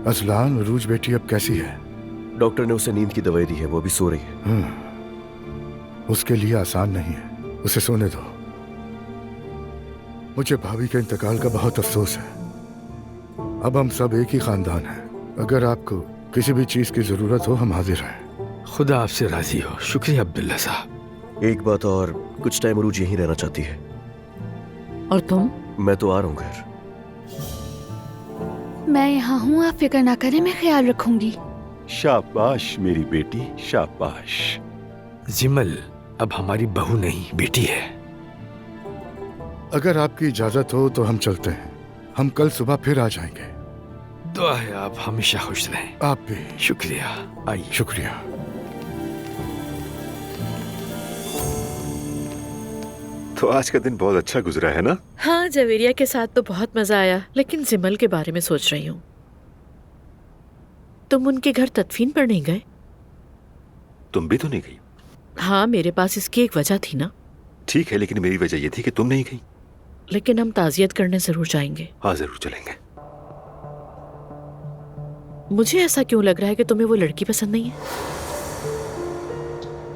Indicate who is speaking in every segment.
Speaker 1: Azlan अरूज बेटी अब कैसी है?
Speaker 2: डॉक्टर ने उसे नींद की दवाई दी है, वो अभी सो रही है।
Speaker 1: उसके लिए आसान नहीं है, उसे सोने दो। मुझे भाभी के इंतकाल का बहुत अफसोस है। अब हम सब एक ही खानदान हैं। अगर आपको किसी भी चीज की जरूरत हो, हम हाजिर हैं।
Speaker 3: खुदा आपसे राजी हो। शुक्रिया अब्दुल्ला साहब।
Speaker 2: एक बात और, कुछ टाइम अरूज यहीं रहना चाहती है।
Speaker 4: और तुम?
Speaker 2: मैं तो आ रहा हूँ घर।
Speaker 5: मैं यहाँ हूँ, आप फिक्र ना करें, मैं ख्याल रखूंगी।
Speaker 6: शाबाश मेरी बेटी, शाबाश।
Speaker 3: जिमल अब हमारी बहू नहीं, बेटी है।
Speaker 1: अगर आपकी इजाजत हो तो हम चलते हैं। हम कल सुबह फिर आ जाएंगे।
Speaker 3: दुआ है आप हमेशा खुश रहें।
Speaker 1: आप भी।
Speaker 3: शुक्रिया। आइए।
Speaker 1: शुक्रिया।
Speaker 6: तो आज का दिन बहुत अच्छा गुजरा है ना?
Speaker 7: हाँ, जवेरिया के साथ तो बहुत मजा आया, लेकिन जिमल के बारे में सोच रही हूँ। तुम उनके घर तदफीन पर नहीं गए?
Speaker 6: तुम भी तो नहीं गई।
Speaker 7: हाँ, मेरे पास इसकी एक वजह थी ना।
Speaker 6: ठीक है, लेकिन मेरी वजह ये थी कि तुम नहीं गई।
Speaker 7: लेकिन हम ताजियत करने जरूर जाएंगे।
Speaker 6: हाँ, जरूर चलेंगे।
Speaker 7: मुझे ऐसा क्यों लग रहा है कि तुम्हें वो लड़की पसंद नहीं है?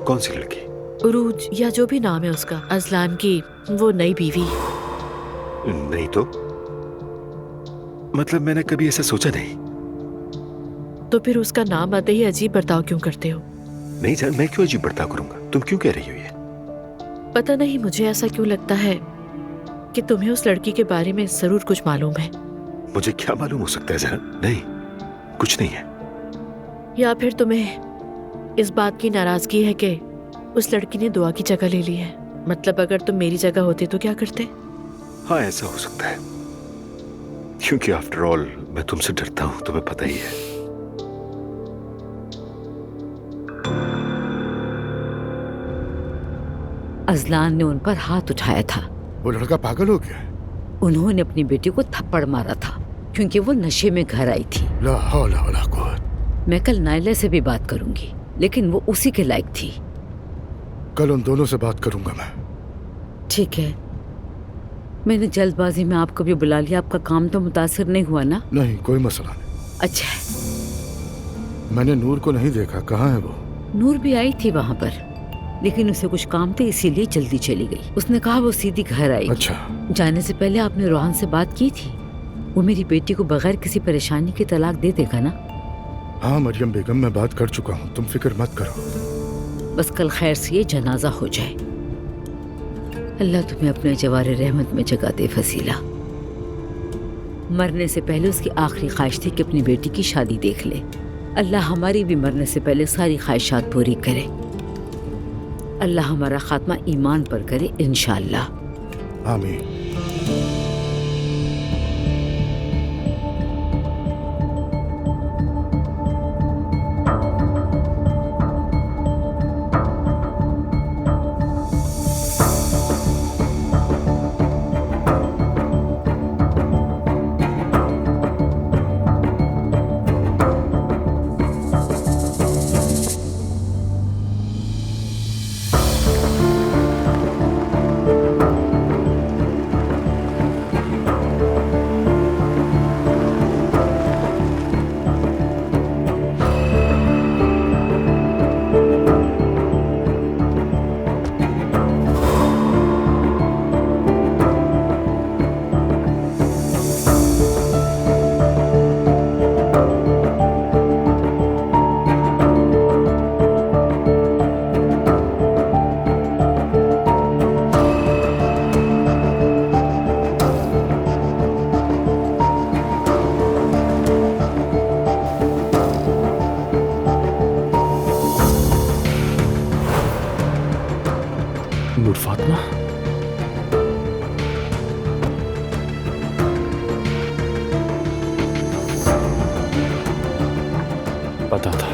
Speaker 6: कौन सी लड़की?
Speaker 7: उरूज, या जो भी नाम है उसका, अजलान की वो नई बीवी।
Speaker 6: नहीं तो मतलब मैंने कभी ऐसा सोचा नहीं।
Speaker 7: तो फिर उसका नाम आते ही अजीब बर्ताव क्यों करते हो?
Speaker 6: नहीं जान, मैं क्यों अजीब बर्ताव करूंगा? तुम क्यों कह रही हो ये?
Speaker 7: पता नहीं, मुझे ऐसा क्यों लगता है कि तुम्हें उस लड़की के बारे में जरूर कुछ मालूम है।
Speaker 6: मुझे क्या मालूम हो सकता है जान? नहीं, कुछ नहीं है।
Speaker 7: या फिर तुम्हें इस बात की नाराजगी है कि उस लड़की ने दुआ की जगह ले ली है। मतलब अगर तुम मेरी जगह होते तो क्या करते?
Speaker 6: हाँ, ऐसा हो सकता है, क्योंकि आफ्टर ऑल मैं तुमसे डरता हूं, तुम्हें पता ही है।
Speaker 4: अजलान ने उन पर हाथ उठाया था।
Speaker 1: वो लड़का पागल हो गया?
Speaker 4: उन्होंने अपनी बेटी को थप्पड़ मारा था क्योंकि वो नशे में घर आई थी।
Speaker 1: ला हौला वला कुव्वत।
Speaker 4: मैं कल नाइला से भी बात करूंगी, लेकिन वो उसी के लायक थी।
Speaker 1: कल उन दोनों से बात करूंगा मैं।
Speaker 4: ठीक है, मैंने जल्दबाजी में आपको भी बुला लिया। आपका काम तो मुतासिर नहीं हुआ ना?
Speaker 1: नहीं, कोई मसला नहीं।
Speaker 4: अच्छा।
Speaker 1: मैंने नूर को नहीं देखा, कहाँ है वो?
Speaker 4: नूर भी आई थी वहाँ पर, लेकिन उसे कुछ काम थे इसीलिए जल्दी चली गई। उसने कहा वो सीधी घर आई।
Speaker 1: अच्छा।
Speaker 4: जाने से पहले आपने रोहान से बात की थी? वो मेरी बेटी को बगैर किसी परेशानी के तलाक दे देगा ना?
Speaker 1: हाँ मरियम बेगम, मैं बात कर चुका हूँ, तुम फिक्र मत करो।
Speaker 4: बस कल खैर से ये जनाजा हो जाए। अल्लाह तुम्हें अपने जवारे रहमत में जगह दे फसीला। मरने से पहले उसकी आखिरी ख्वाहिश थी कि अपनी बेटी की शादी देख ले। अल्लाह हमारी भी मरने से पहले सारी ख्वाहिशात पूरी करे। अल्लाह हमारा खात्मा ईमान पर करे इंशाअल्लाह।
Speaker 1: आमीन।
Speaker 3: नूर फातिमा, पता था।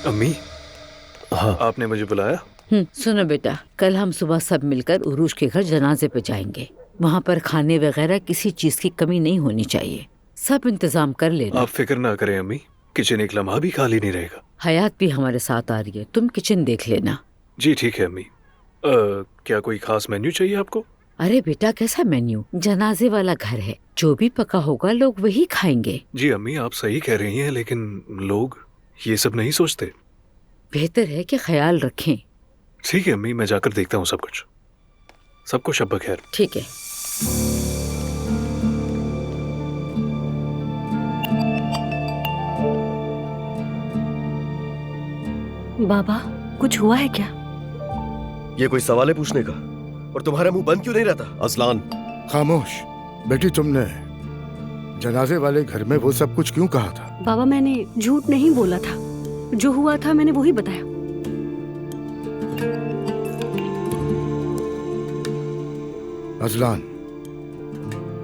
Speaker 6: अम्मी,
Speaker 2: हाँ
Speaker 6: आपने मुझे बुलाया?
Speaker 4: सुनो बेटा, कल हम सुबह सब मिलकर उरूज के घर जनाजे पे जाएंगे। वहाँ पर खाने वगैरह किसी चीज की कमी नहीं होनी चाहिए। सब इंतजाम कर लेना।
Speaker 6: आप फिक्र ना करें अम्मी, किचन एक लम्हा भी खाली नहीं रहेगा।
Speaker 4: हयात भी हमारे साथ आ रही है, तुम किचन देख लेना।
Speaker 6: जी ठीक है अम्मी। क्या कोई खास मेन्यू चाहिए आपको?
Speaker 4: अरे बेटा, कैसा मेन्यू? जनाजे वाला घर है, जो भी पका होगा लोग वही खाएंगे।
Speaker 6: जी अम्मी, आप सही कह रही हैं, लेकिन लोग ये सब नहीं सोचते।
Speaker 4: बेहतर है कि ख्याल रखें।
Speaker 6: ठीक है अम्मी, मैं जाकर देखता हूँ सब कुछ। सबको शब बखैर।
Speaker 4: ठीक है।
Speaker 8: बाबा, कुछ हुआ है क्या?
Speaker 2: ये कोई सवाल है पूछने का? और तुम्हारा मुंह बंद क्यों नहीं रहता? अजलान,
Speaker 1: खामोश। बेटी, तुमने जनाजे वाले घर में वो सब कुछ क्यों कहा था?
Speaker 8: बाबा, मैंने झूठ नहीं बोला था। जो हुआ था मैंने वही बताया।
Speaker 1: अजलान,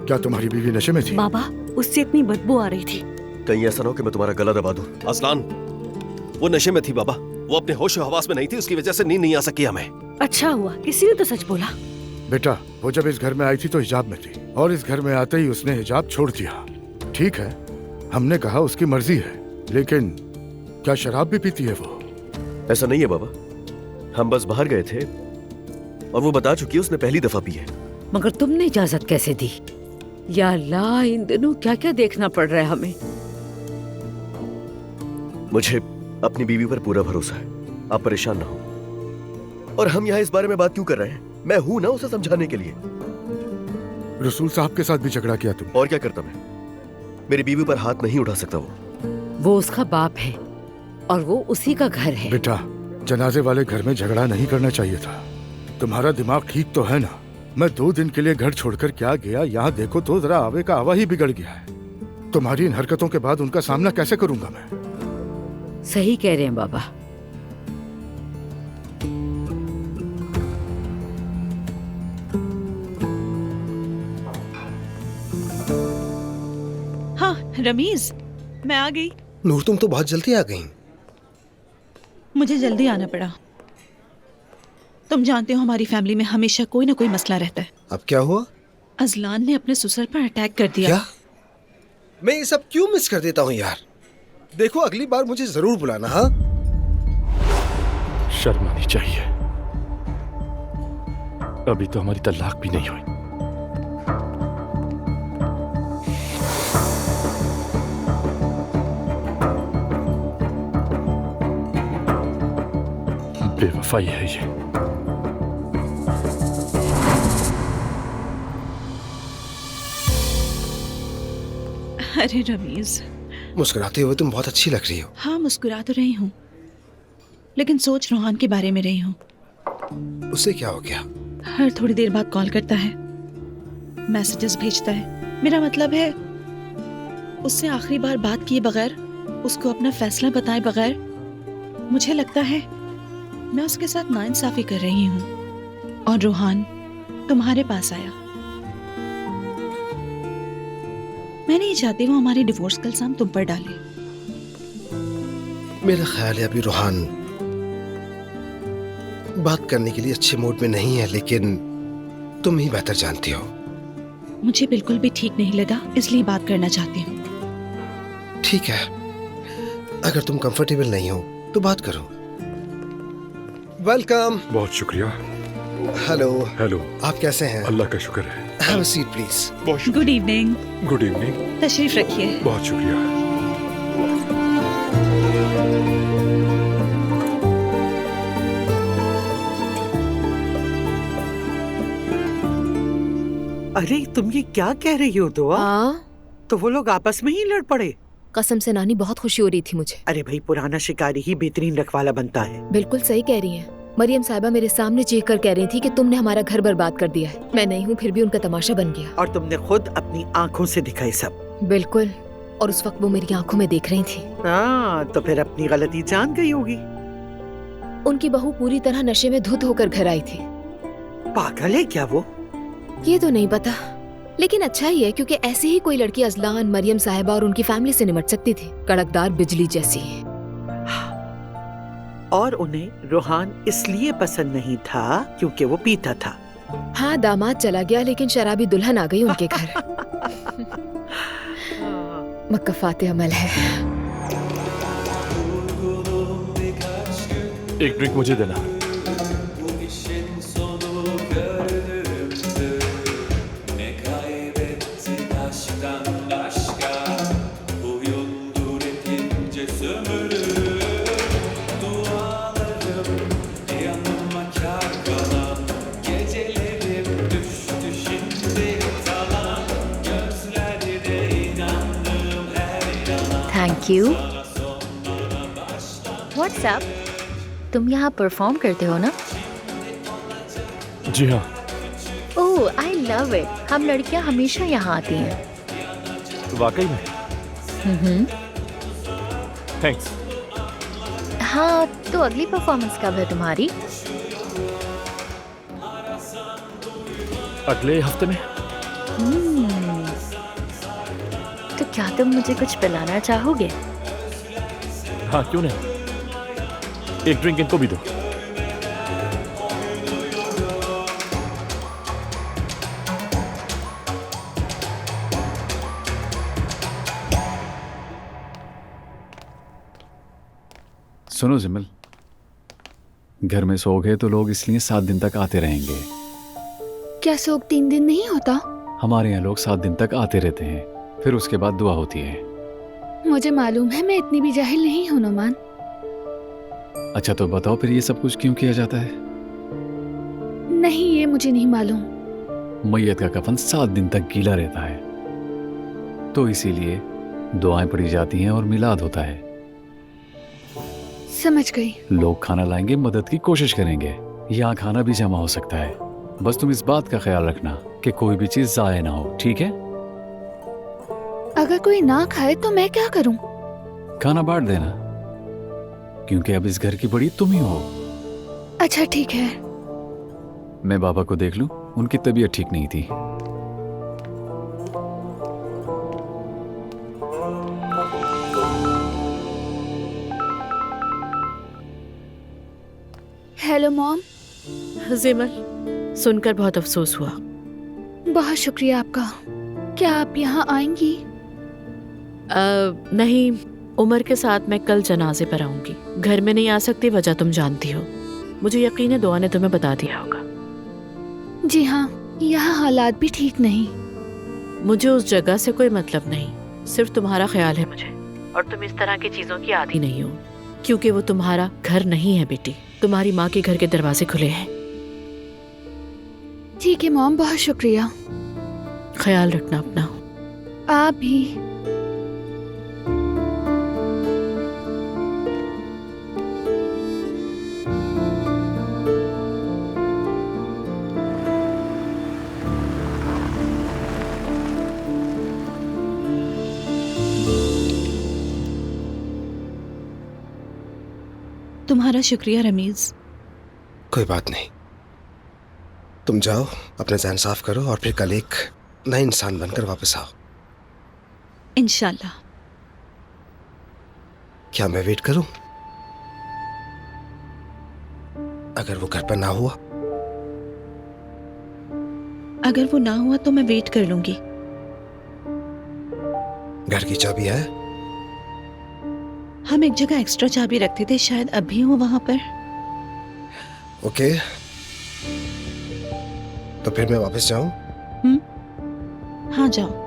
Speaker 1: क्या तुम्हारी बीवी नशे में थी?
Speaker 8: बाबा, उससे इतनी बदबू आ रही थी।
Speaker 2: कहीं ऐसा ना हो कि मैं तुम्हारा गला दबा दूं।
Speaker 9: अजलान, वो नशे में थी बाबा। वो अपने होश हवास में नहीं थी, उसकी वजह से नींद नहीं आ सकी हमें।
Speaker 8: अच्छा हुआ, किसी ने तो सच बोला।
Speaker 1: बेटा, वो जब इस घर में आई थी तो हिजाब में थी, और इस घर में आते ही उसने हिजाब छोड़ दिया। ठीक है, हमने कहा उसकी मर्जी है, लेकिन क्या शराब भी पीती है वो?
Speaker 2: ऐसा नहीं है बाबा, हम बस बाहर गए थे और वो बता चुकी है उसने पहली दफा पी है।
Speaker 4: मगर तुमने इजाजत कैसे दी? या अल्लाह, इन दिनों क्या क्या देखना पड़ रहा है हमें।
Speaker 2: मुझे अपनी बीवी पर पूरा भरोसा है, आप परेशान ना हो। और हम यहाँ इस बारे में बात क्यों कर रहे हैं? मैं हूं ना उसे समझाने के लिए।
Speaker 1: रसूल साहब के साथ भी झगड़ा किया तुम?
Speaker 2: और क्या करता मैं? मेरी बीवी पर हाथ नहीं उठा सकता
Speaker 4: वो उसका बाप है और वो उसी का घर है।
Speaker 1: बेटा, जनाजे वाले घर में झगड़ा नहीं करना चाहिए था। तुम्हारा दिमाग ठीक तो है ना? मैं 2 दिन के लिए घर छोड़कर क्या गया, यहाँ देखो तो जरा आवे का आवा ही बिगड़ गया है। तुम्हारी इन हरकतों के बाद उनका सामना कैसे करूंगा मैं?
Speaker 4: सही कह रहे हैं बाबा।
Speaker 10: हाँ रमीज, मैं आ गई।
Speaker 9: नूर, तुम तो बहुत जल्दी आ गई।
Speaker 10: मुझे जल्दी आना पड़ा। तुम जानते हो हमारी फैमिली में हमेशा कोई ना कोई मसला रहता है।
Speaker 9: अब क्या हुआ?
Speaker 10: अजलान ने अपने ससुर पर अटैक कर दिया।
Speaker 9: क्या? मैं ये सब क्यों मिस कर देता हूँ यार। देखो, अगली बार मुझे जरूर बुलाना। हाँ,
Speaker 11: शर्म आनी चाहिए। अभी तो हमारी तलाक भी नहीं हुई। बेवफाई है ये।
Speaker 10: अरे रमीज,
Speaker 9: मुस्कुराते हुए तुम बहुत अच्छी लग रही हो।
Speaker 10: हाँ मुस्कुरा तो रही हूँ, लेकिन सोच रोहान के बारे में रही हूँ।
Speaker 9: उससे क्या हो गया?
Speaker 10: हर थोड़ी देर बाद कॉल करता है, मैसेजेस भेजता है। मेरा मतलब है उससे आखिरी बार बात किए बगैर, उसको अपना फैसला बताए बगैर, मुझे लगता है मैं उसके साथ नाइंसाफी कर रही हूँ। और रोहान तुम्हारे पास आया। मैं नहीं चाहती वो हमारी डिवोर्स का इल्जाम तुम पर डाले।
Speaker 9: मेरा ख्याल है अभी रोहान बात करने के लिए अच्छे मूड में नहीं है, लेकिन तुम ही बेहतर जानती हो।
Speaker 10: मुझे बिल्कुल भी ठीक नहीं लगा, इसलिए बात करना चाहती हूँ।
Speaker 9: ठीक है, अगर तुम कंफर्टेबल नहीं हो तो बात करो। वेलकम।
Speaker 6: बहुत शुक्रिया।
Speaker 9: हेलो।
Speaker 6: हेलो।
Speaker 9: आप कैसे हैं?
Speaker 6: अल्लाह का शुक्र है।
Speaker 9: Have a seat please.
Speaker 10: Good evening.
Speaker 6: Good evening.
Speaker 10: तशरीफ रखिए।
Speaker 6: बहुत शुक्रिया।
Speaker 12: अरे तुम ये क्या कह रही हो दुआ? तो वो लोग आपस में ही लड़ पड़े?
Speaker 13: कसम से नानी, बहुत खुशी हो रही थी मुझे।
Speaker 12: अरे भाई, पुराना शिकारी ही बेहतरीन रखवाला बनता है।
Speaker 13: बिल्कुल सही कह रही हैं। मरियम साहिबा मेरे सामने चीख कर कह रही थी कि तुमने हमारा घर बर्बाद कर दिया है। मैं नहीं हूँ, फिर भी उनका तमाशा बन गया।
Speaker 12: और तुमने खुद अपनी आँखों से दिखाई सब।
Speaker 13: बिल्कुल, और उस वक्त वो मेरी आंखों में देख रही थी।
Speaker 12: हाँ, तो फिर अपनी गलती जान गई होगी।
Speaker 13: उनकी बहू पूरी तरह नशे में धुत होकर घर आई थी।
Speaker 12: पागल है क्या वो?
Speaker 13: ये तो नहीं पता, लेकिन अच्छा ही है, क्योंकि ऐसी ही कोई लड़की अजलान, मरियम साहिबा और उनकी फैमिली से निमट सकती थी। कड़कदार बिजली जैसी।
Speaker 12: और उन्हें रोहान इसलिए पसंद नहीं था क्योंकि वो पीता था।
Speaker 13: हाँ, दामाद चला गया लेकिन शराबी दुल्हन आ गई उनके घर। मक्कफाते अमल है।
Speaker 11: एक ड्रिंक मुझे देना।
Speaker 14: Thank you. What's up? तुम यहाँ परफॉर्म करते हो ना?
Speaker 11: जी हाँ।
Speaker 14: ओह, आई लव इट। हम लड़कियाँ हमेशा यहाँ आती हैं।
Speaker 11: वाकई में? थैंक्स।
Speaker 14: हाँ, तो अगली परफॉर्मेंस कब है तुम्हारी?
Speaker 11: अगले हफ्ते में।
Speaker 14: तो क्या तुम मुझे कुछ पिलाना चाहोगे?
Speaker 11: हाँ, क्यों नहीं। एक ड्रिंक इनको भी दो।
Speaker 15: सुनो जिमल, घर में सोग है तो लोग इसलिए 7 दिन तक आते रहेंगे।
Speaker 5: क्या सोग 3 दिन नहीं होता?
Speaker 15: हमारे यहाँ लोग 7 दिन तक आते रहते हैं, फिर उसके बाद दुआ होती है।
Speaker 5: मुझे मालूम है, मैं इतनी भी जाहिल नहीं हूँ नुमान।
Speaker 15: अच्छा तो बताओ फिर ये सब कुछ क्यों किया जाता है?
Speaker 5: नहीं, ये मुझे नहीं मालूम।
Speaker 15: मैयत का कफन 7 दिन तक गीला रहता है, तो इसीलिए दुआएं पढ़ी जाती हैं और मिलाद होता है।
Speaker 5: समझ गई।
Speaker 15: लोग खाना लाएंगे, मदद की कोशिश करेंगे, यहाँ खाना भी जमा हो सकता है। बस तुम इस बात का ख्याल रखना कि कोई भी चीज जाया ना हो, ठीक है?
Speaker 5: अगर कोई ना खाए तो मैं क्या करूं?
Speaker 15: खाना बांट देना, क्योंकि अब इस घर की बड़ी तुम ही हो।
Speaker 5: अच्छा ठीक है।
Speaker 15: मैं बाबा को देख लूं, उनकी तबीयत ठीक नहीं थी।
Speaker 5: Hello mom.
Speaker 7: जिमल, सुनकर बहुत अफसोस हुआ।
Speaker 5: बहुत शुक्रिया आपका। क्या आप यहाँ आएंगी?
Speaker 7: नहीं, उमर के साथ मैं कल जनाजे पर आऊंगी। घर में नहीं आ सकती, वजह तुम जानती हो। मुझे यकीन है दुआ ने तुम्हें बता दिया होगा।
Speaker 5: जी हाँ, यहाँ हालात भी ठीक नहीं।
Speaker 7: मुझे उस जगह से कोई मतलब नहीं, सिर्फ तुम्हारा ख्याल है मुझे। और तुम इस तरह की चीजों की आदी नहीं हो, क्योंकि वो तुम्हारा घर नहीं है बेटी। तुम्हारी माँ के घर के दरवाजे खुले हैं।
Speaker 5: ठीक है मॉम, बहुत शुक्रिया।
Speaker 7: ख्याल रखना अपना।
Speaker 5: आप भी।
Speaker 10: तुम्हारा शुक्रिया रमीज।
Speaker 9: कोई बात नहीं, तुम जाओ, अपना ज़हन साफ करो और फिर कल एक नए इंसान बनकर वापस आओ।
Speaker 10: इंशाल्लाह।
Speaker 9: क्या मैं वेट करूं? अगर वो घर पर ना हुआ?
Speaker 10: अगर वो ना हुआ तो मैं वेट कर लूंगी।
Speaker 9: घर की चाबी है?
Speaker 10: हम एक जगह एक्स्ट्रा चाबी रखते थे, शायद अभी हो वहां पर।
Speaker 9: ओके, तो फिर मैं वापस जाऊं?
Speaker 10: हाँ जाओ।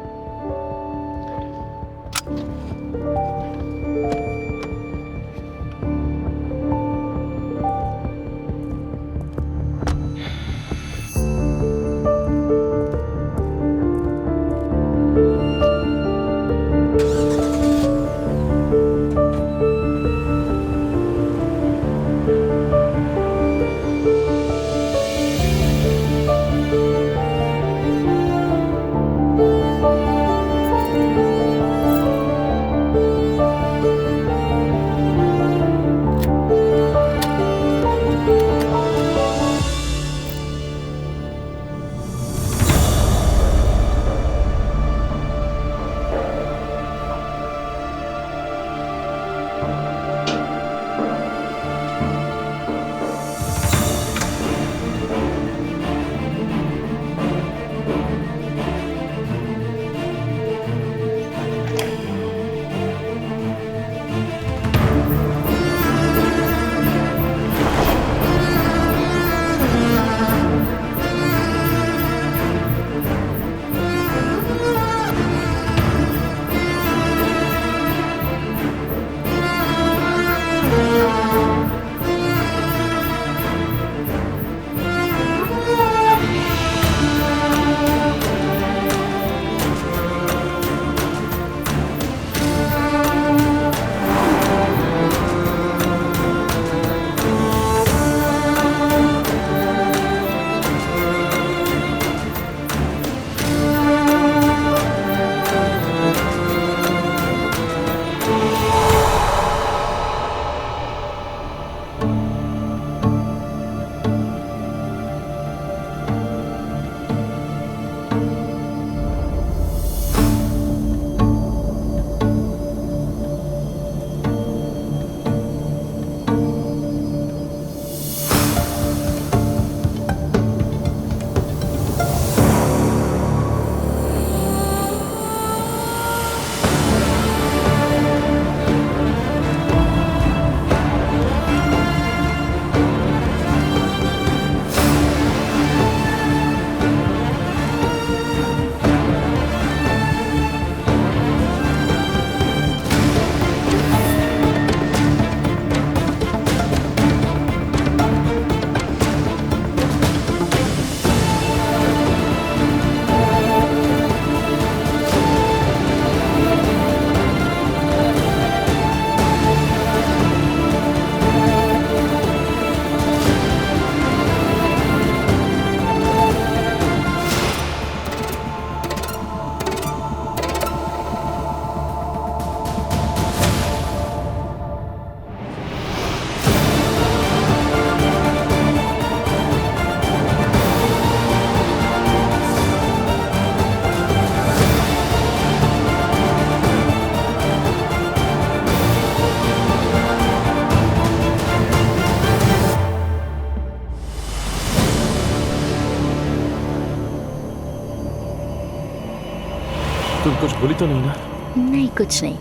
Speaker 11: कुछ भूली तो नहीं ना?
Speaker 14: नहीं, कुछ नहीं।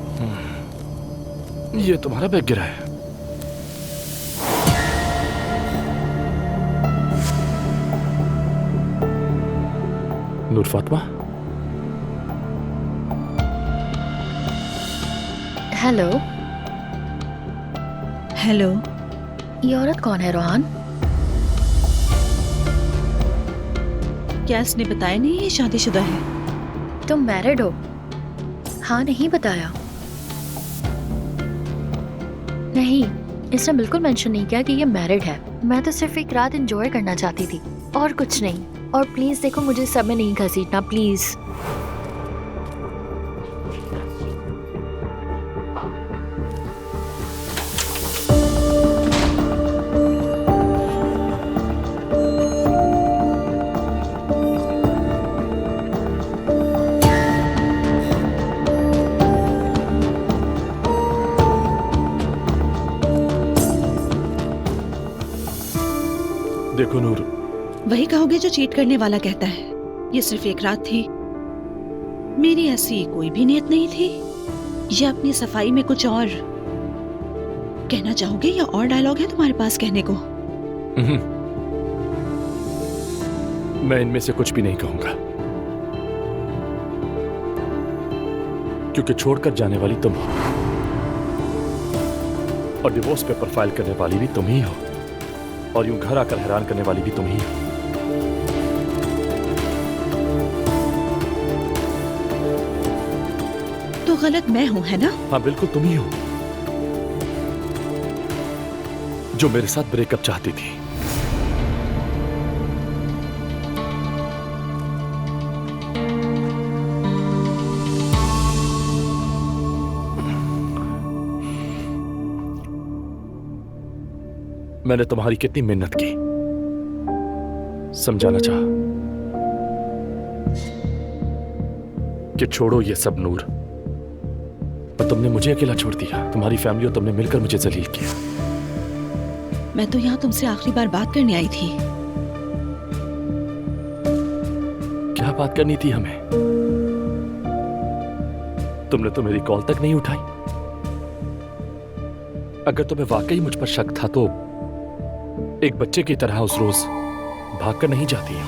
Speaker 11: ये तुम्हारा बैग गिरा है। नूर फातिमा।
Speaker 14: हेलो।
Speaker 10: हेलो।
Speaker 14: ये औरत कौन है रोहान?
Speaker 10: क्या इसने बताया नहीं ये शादीशुदा है?
Speaker 14: तुम मैरिड हो? हाँ, नहीं बताया। नहीं, इसने बिल्कुल मेंशन नहीं किया कि ये मैरिड है। मैं तो सिर्फ एक रात एंजॉय करना चाहती थी और कुछ नहीं। और प्लीज देखो, मुझे सब में नहीं घसीटना प्लीज।
Speaker 11: देखो नूर,
Speaker 10: वही कहोगे जो चीट करने वाला कहता है। ये सिर्फ एक रात थी, मेरी ऐसी कोई भी नियत नहीं थी। ये अपनी सफाई में कुछ और कहना चाहोगे या और डायलॉग है तुम्हारे पास कहने को?
Speaker 11: मैं इनमें से कुछ भी नहीं कहूंगा, क्योंकि छोड़कर जाने वाली तुम हो और डिवोर्स पेपर फाइल करने वाली भी तुम ही हो और यूं घर आकर हैरान करने वाली भी तुम ही हो।
Speaker 10: तो गलत मैं हूं, है ना?
Speaker 11: हाँ, बिल्कुल तुम ही हो जो मेरे साथ ब्रेकअप चाहती थी। मैंने तुम्हारी कितनी मेहनत की, समझाना चाहा कि छोड़ो ये सब नूर, पर तुमने मुझे अकेला छोड़ दिया। तुम्हारी फैमिली और तुमने मिलकर मुझे जलील किया।
Speaker 10: मैं तो यहाँ तुमसे आखिरी बार बात करने आई थी।
Speaker 11: क्या बात करनी थी हमें? तुमने तो मेरी कॉल तक नहीं उठाई। अगर तुम्हें वाकई मुझ पर शक था तो एक बच्चे की तरह उस रोज भागकर नहीं जाती हो।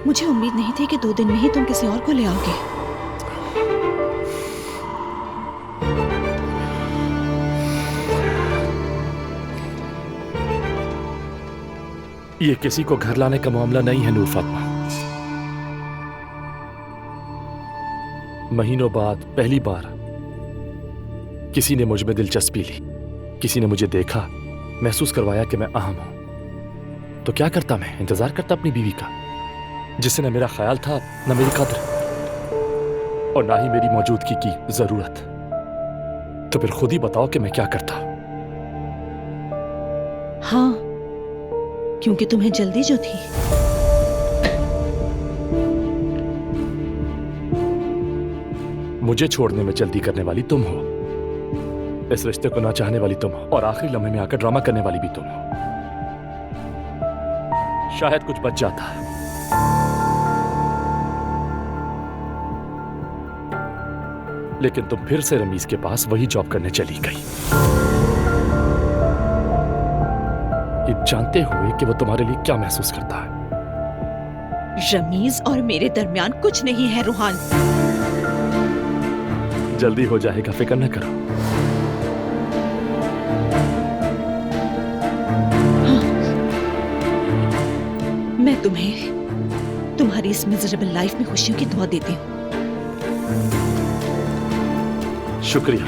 Speaker 10: मुझे उम्मीद नहीं थी कि 2 दिन में ही तुम किसी और को ले आओगे।
Speaker 11: ये किसी को घर लाने का मामला नहीं है नूर फातिमा। महीनों बाद पहली बार किसी ने मुझ में दिलचस्पी ली, किसी ने मुझे देखा, महसूस करवाया कि मैं अहम हूं। तो क्या करता मैं? इंतजार करता अपनी बीवी का, जिससे न मेरा ख्याल था, न मेरी कद्र और ना ही मेरी मौजूदगी की जरूरत। तो फिर खुद ही बताओ कि मैं क्या करता।
Speaker 10: हाँ, क्योंकि तुम्हें जल्दी जो थी।
Speaker 11: मुझे छोड़ने में जल्दी करने वाली तुम हो, इस रिश्ते को ना चाहने वाली तुम हो और आखिरी लम्हे में आकर ड्रामा करने वाली भी तुम हो। शायद कुछ बच जाता, लेकिन तुम फिर से रमीज के पास वही जॉब करने चली गई, ये जानते हुए कि वो तुम्हारे लिए क्या महसूस करता है।
Speaker 10: रमीज और मेरे दरमियान कुछ नहीं है रूहान।
Speaker 11: जल्दी हो जाएगा, फिक्र न करो।
Speaker 10: मैं तुम्हें तुम्हारी इस मिजरेबल लाइफ में खुशियों की दुआ देती हूँ।
Speaker 11: शुक्रिया।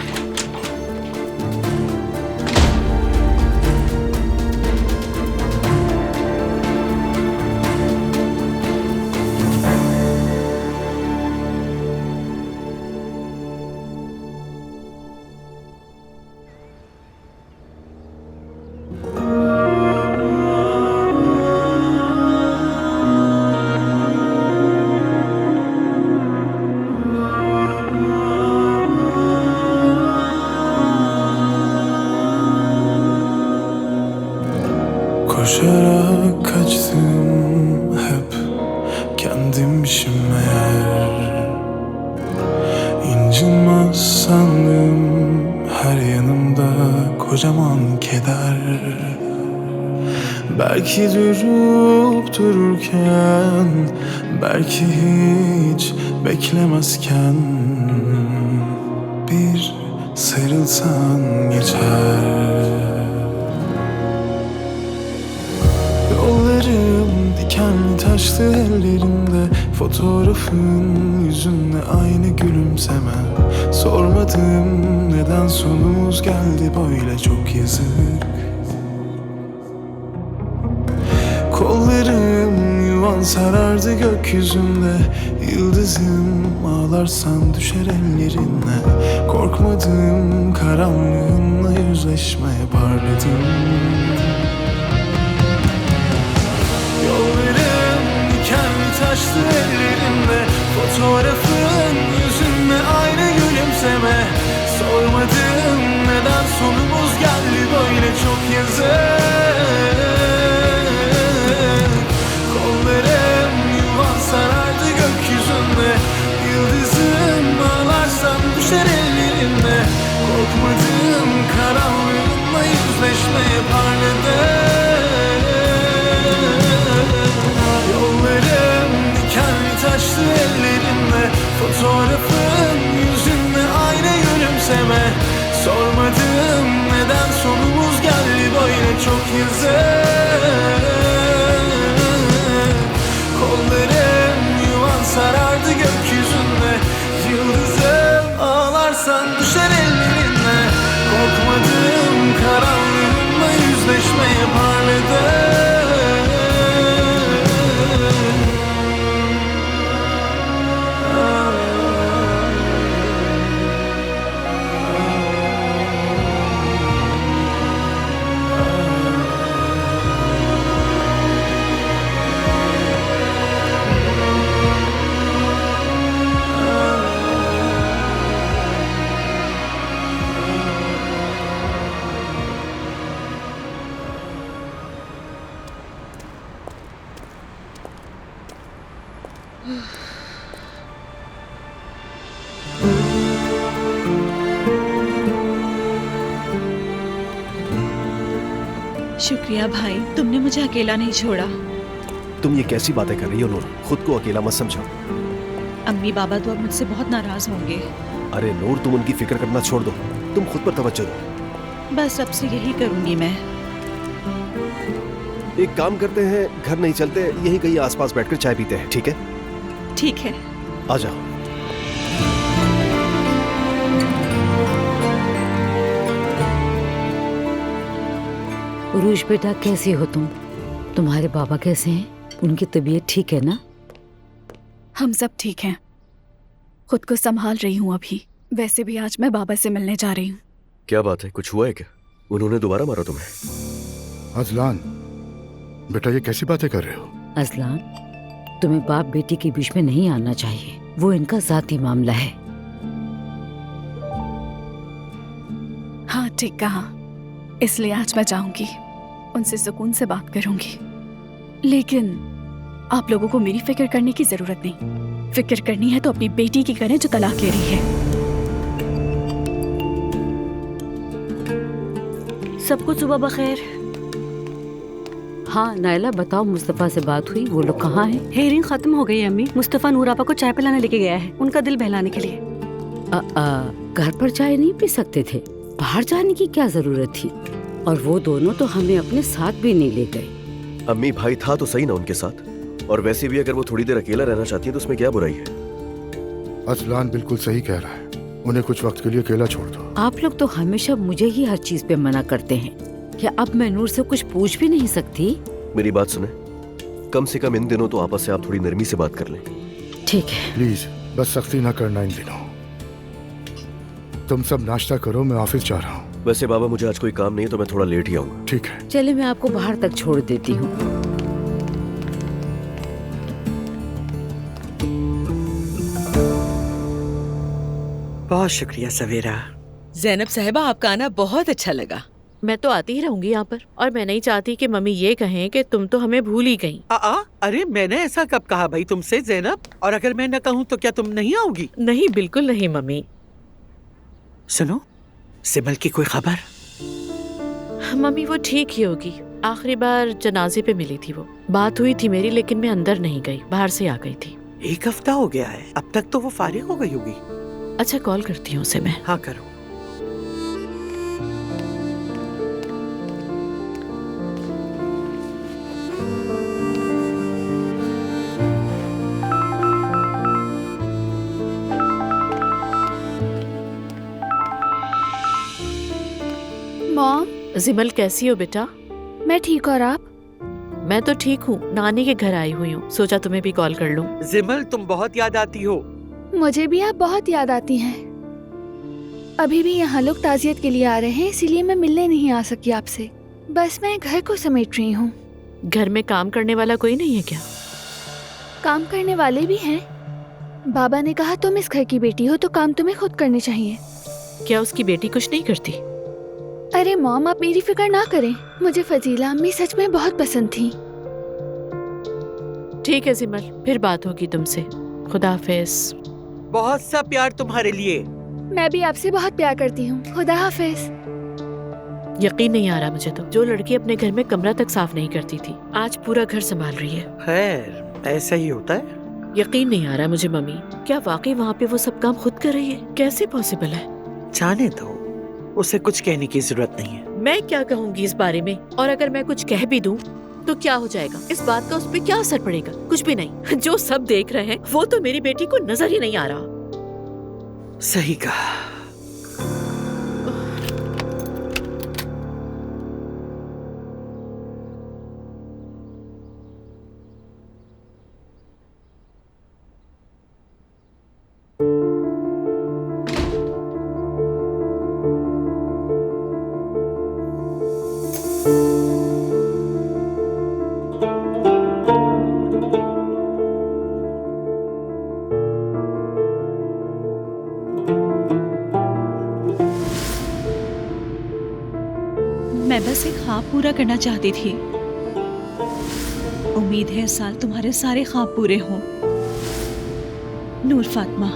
Speaker 16: Belki durup dururken, belki hiç beklemezken bir sarılsan geçer. Yollarım dikenli taşlı ellerimde, fotoğrafın yüzünde aynı gülümseme. Sormadım neden sonumuz geldi böyle, çok yazık. Kollarım yuvan sarardı gökyüzünde, yıldızım ağlarsan düşer ellerine. Korkmadım karanlığınla yüzleşmeye parladım. Yollarım dikenli taşlı ellerimde, fotoğrafın yüzünde aynı gülümseme. Sormadım neden sonumuz geldi böyle, çok yazık. Kollarım yuvan sarardı gökyüzünde, yıldızım ağlarsan düşer ellerinde. Korkmadım karanlığınla yüzleşmeye parladım. Yollarım dikenli taşlı ellerimde, fotoğrafın yüzünde aynı gülümseme. Sormadım neden sonumuz geldi böyle, çok yazık. Kollarım yuvan sarardı gökyüzünde, yıldızım ağlarsan düşer ellerine. Korkmadım karanlığınla yüzleşmeye parladım.
Speaker 10: शुक्रिया भाई, तुमने मुझे अकेला नहीं छोड़ा।
Speaker 2: तुम ये कैसी बातें कर रही हो नूर? खुद को अकेला मत समझो।
Speaker 10: अम्मी बाबा तो अब मुझसे बहुत नाराज होंगे।
Speaker 2: अरे नूर, तुम उनकी फिक्र करना छोड़ दो, तुम खुद पर तवज्जो दो।
Speaker 10: बस अब से यही करूंगी मैं।
Speaker 2: एक काम करते हैं, घर नहीं चलते, यहीं कहीं आसपास बैठकर चाय पीते हैं, ठीक है?
Speaker 10: ठीक है,
Speaker 2: आ जाओ।
Speaker 4: उरूज बेटा, कैसी हो तुम? तुम्हारे बाबा कैसे हैं? उनकी तबीयत ठीक है ना?
Speaker 5: हम सब ठीक हैं। खुद को संभाल रही हूँ अभी। वैसे भी आज मैं बाबा से मिलने जा रही हूँ।
Speaker 2: क्या बात है, कुछ हुआ है क्या? उन्होंने दोबारा मारा तुम्हें?
Speaker 1: अजलान बेटा, ये कैसी बातें कर रहे हो?
Speaker 4: अजलान, तुम्हें बाप बेटी के बीच में नहीं आना चाहिए, वो इनका जाती मामला है।
Speaker 5: हाँ ठीक कहा, इसलिए आज मैं जाऊंगी, उनसे सुकून से बात करूंगी। लेकिन आप लोगों को मेरी फिक्र करने की जरूरत नहीं। फिक्र करनी है तो अपनी बेटी की करें जो तलाक ले रही है।
Speaker 8: सबको सुबह बखैर।
Speaker 4: हाँ नायला, बताओ, मुस्तफ़ा से बात हुई? वो लोग कहाँ हैं?
Speaker 8: हेयरिंग खत्म हो गई है अम्मी। मुस्तफ़ा नूरापा को चाय पिलाने लेके गया है, उनका दिल बहलाने के लिए।
Speaker 4: घर पर चाय नहीं पी सकते थे? बाहर जाने की क्या जरूरत थी? और वो दोनों तो हमें अपने साथ भी नहीं ले गए।
Speaker 2: अम्मी भाई था तो सही ना उनके साथ, और वैसे भी अगर वो थोड़ी देर अकेला रहना चाहती है तो उसमें क्या बुराई है?
Speaker 1: अजलान बिल्कुल सही कह रहा है, उन्हें कुछ वक्त के लिए अकेला छोड़ दो।
Speaker 4: आप लोग तो हमेशा मुझे ही हर चीज पे मना करते हैं। क्या अब मैं नूर से कुछ पूछ भी नहीं सकती?
Speaker 2: मेरी बात सुने, कम से कम इन दिनों तो आपस से आप थोड़ी नरमी से बात कर लें।
Speaker 4: ठीक है।
Speaker 1: प्लीज बस सख्ती ना करना इन दिनों। तुम सब नाश्ता करो, मैं ऑफिस जा रहा हूँ।
Speaker 2: वैसे बाबा मुझे आज कोई काम नहीं है तो मैं थोड़ा लेट ही आऊंगा।
Speaker 1: ठीक है।
Speaker 4: चले, मैं आपको बाहर तक छोड़ देती हूँ।
Speaker 12: बहुत शुक्रिया सवेरा।
Speaker 7: ज़ैनब साहिबा, आपका आना बहुत अच्छा लगा। मैं तो आती ही रहूंगी यहाँ पर, और मैं नहीं चाहती कि मम्मी ये कहें कि तुम तो हमें भूल ही गई।
Speaker 12: अरे मैंने ऐसा कब कहा भाई तुमसे ज़ैनब? और अगर मैं न कहूँ तो क्या तुम नहीं आओगी?
Speaker 7: नहीं, बिल्कुल नहीं मम्मी।
Speaker 12: सुनो, सिमल की कोई खबर?
Speaker 7: मम्मी वो ठीक ही होगी, आखिरी बार जनाजे पे मिली थी वो। बात हुई थी मेरी, लेकिन मैं अंदर नहीं गई, बाहर से आ गई थी।
Speaker 12: 1 हफ्ता हो गया है, अब तक तो वो फारिग हो गई होगी।
Speaker 7: अच्छा, कॉल करती हूँ उसे मैं।
Speaker 12: हाँ करो।
Speaker 14: मॉम,
Speaker 7: जिमल कैसी हो बेटा?
Speaker 14: मैं ठीक, और आप?
Speaker 7: मैं तो ठीक हूँ, नानी के घर आई हुई हूँ, सोचा तुम्हें भी कॉल कर लूँ।
Speaker 12: जिमल तुम बहुत याद आती हो।
Speaker 14: मुझे भी आप बहुत याद आती हैं। अभी भी यहाँ लोग ताजियत के लिए आ रहे हैं, इसीलिए मैं मिलने नहीं आ सकी आपसे। बस मैं घर को समेट रही हूँ।
Speaker 7: घर में काम करने वाला कोई नहीं है क्या?
Speaker 14: काम करने वाले भी हैं। बाबा ने कहा तुम इस घर की बेटी हो तो काम तुम्हें खुद करने चाहिए।
Speaker 7: क्या उसकी बेटी कुछ नहीं करती?
Speaker 14: अरे मॉम, आप मेरी फिक्र ना करें, मुझे फजीला अम्मी सच में बहुत पसंद थी।
Speaker 7: ठीक है जिमल, फिर बात होगी तुमसे। खुदा हाफिज।
Speaker 12: बहुत सा प्यार तुम्हारे लिए।
Speaker 14: मैं भी आपसे बहुत प्यार करती हूँ। खुदा हाफिज।
Speaker 7: यकीन नहीं आ रहा मुझे तो, जो लड़की अपने घर में कमरा तक साफ नहीं करती थी, आज पूरा घर संभाल रही है।
Speaker 12: खैर, ऐसा ही होता है।
Speaker 7: यकीन नहीं आ रहा मुझे मम्मी, क्या वाकई वहाँ पे वो सब काम खुद कर रही है? कैसे पॉसिबल है?
Speaker 12: जाने दो, उसे कुछ कहने की जरूरत नहीं है।
Speaker 7: मैं क्या कहूँगी इस बारे में? और अगर मैं कुछ कह भी दूँ तो क्या हो जाएगा? इस बात का उस पे क्या असर पड़ेगा? कुछ भी नहीं। जो सब देख रहे हैं वो तो मेरी बेटी को नजर ही नहीं आ रहा।
Speaker 12: सही कहा।
Speaker 10: मैं बस एक ख्वाब पूरा करना चाहती थी। उम्मीद है इस साल तुम्हारे सारे ख्वाब पूरे हों। नूर फातिमा।